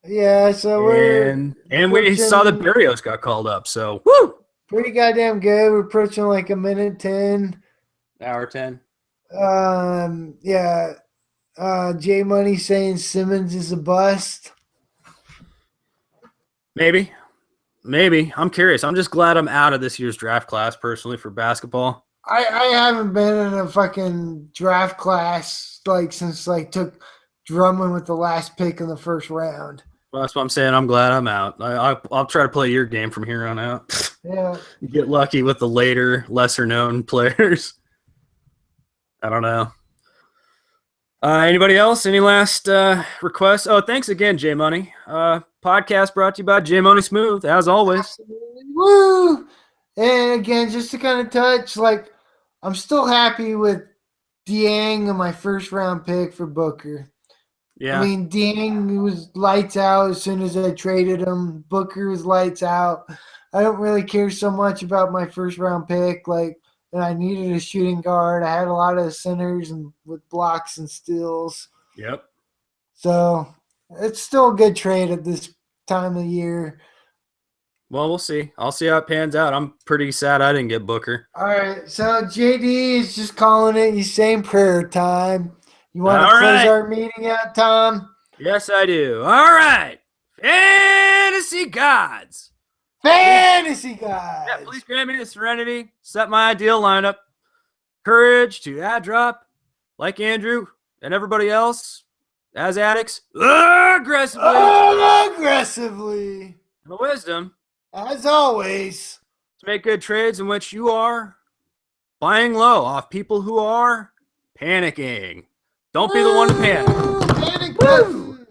Yeah, so we saw that Berrios got called up. So woo, pretty goddamn good. We're approaching like a minute 10. Hour 10. Yeah. J Money saying Simmons is a bust. Maybe. I'm curious. I'm just glad I'm out of this year's draft class personally for basketball. I haven't been in a fucking draft class like since like took Drummond with the last pick in the first round. Well, that's what I'm saying. I'm glad I'm out. I'll try to play your game from here on out. Yeah. Get lucky with the later, lesser-known players. I don't know. Anybody else? Any last requests? Oh, thanks again, J Money. Podcast brought to you by J Money Smooth, as always. Absolutely. Woo! And again, just to kind of touch, like, I'm still happy with Dieng and my first round pick for Booker. Yeah. I mean, Dieng was lights out as soon as I traded him. Booker was lights out. I don't really care so much about my first round pick. Like, and I needed a shooting guard. I had a lot of centers and with blocks and steals. Yep. So it's still a good trade at this time of year. Well, we'll see. I'll see how it pans out. I'm pretty sad I didn't get Booker. All right. So JD is just calling it. He's saying prayer time. You want to close our meeting out, Tom? Yes, I do. All right. Fantasy gods. Fantasy gods. Yeah, please grant me the serenity. Set my ideal lineup. Courage to ad drop, like Andrew and everybody else, as addicts, aggressively. And the wisdom, as always, to make good trades in which you are buying low off people who are panicking. Don't be the one to panic. Panic button.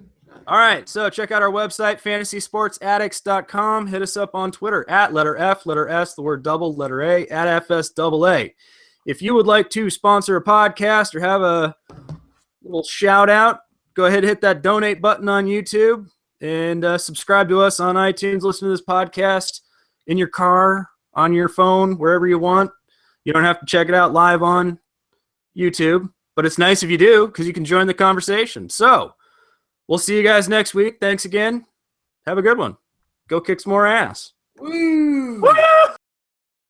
All right, so check out our website, fantasysportsaddicts.com. Hit us up on Twitter at letter F, letter S, the word double, letter A, at FSAA. If you would like to sponsor a podcast or have a little shout out, go ahead and hit that donate button on YouTube and subscribe to us on iTunes. Listen to this podcast in your car, on your phone, wherever you want. You don't have to check it out live on YouTube, but it's nice if you do because you can join the conversation. So we'll see you guys next week. Thanks again. Have a good one. Go kick some more ass. Woo! Woo!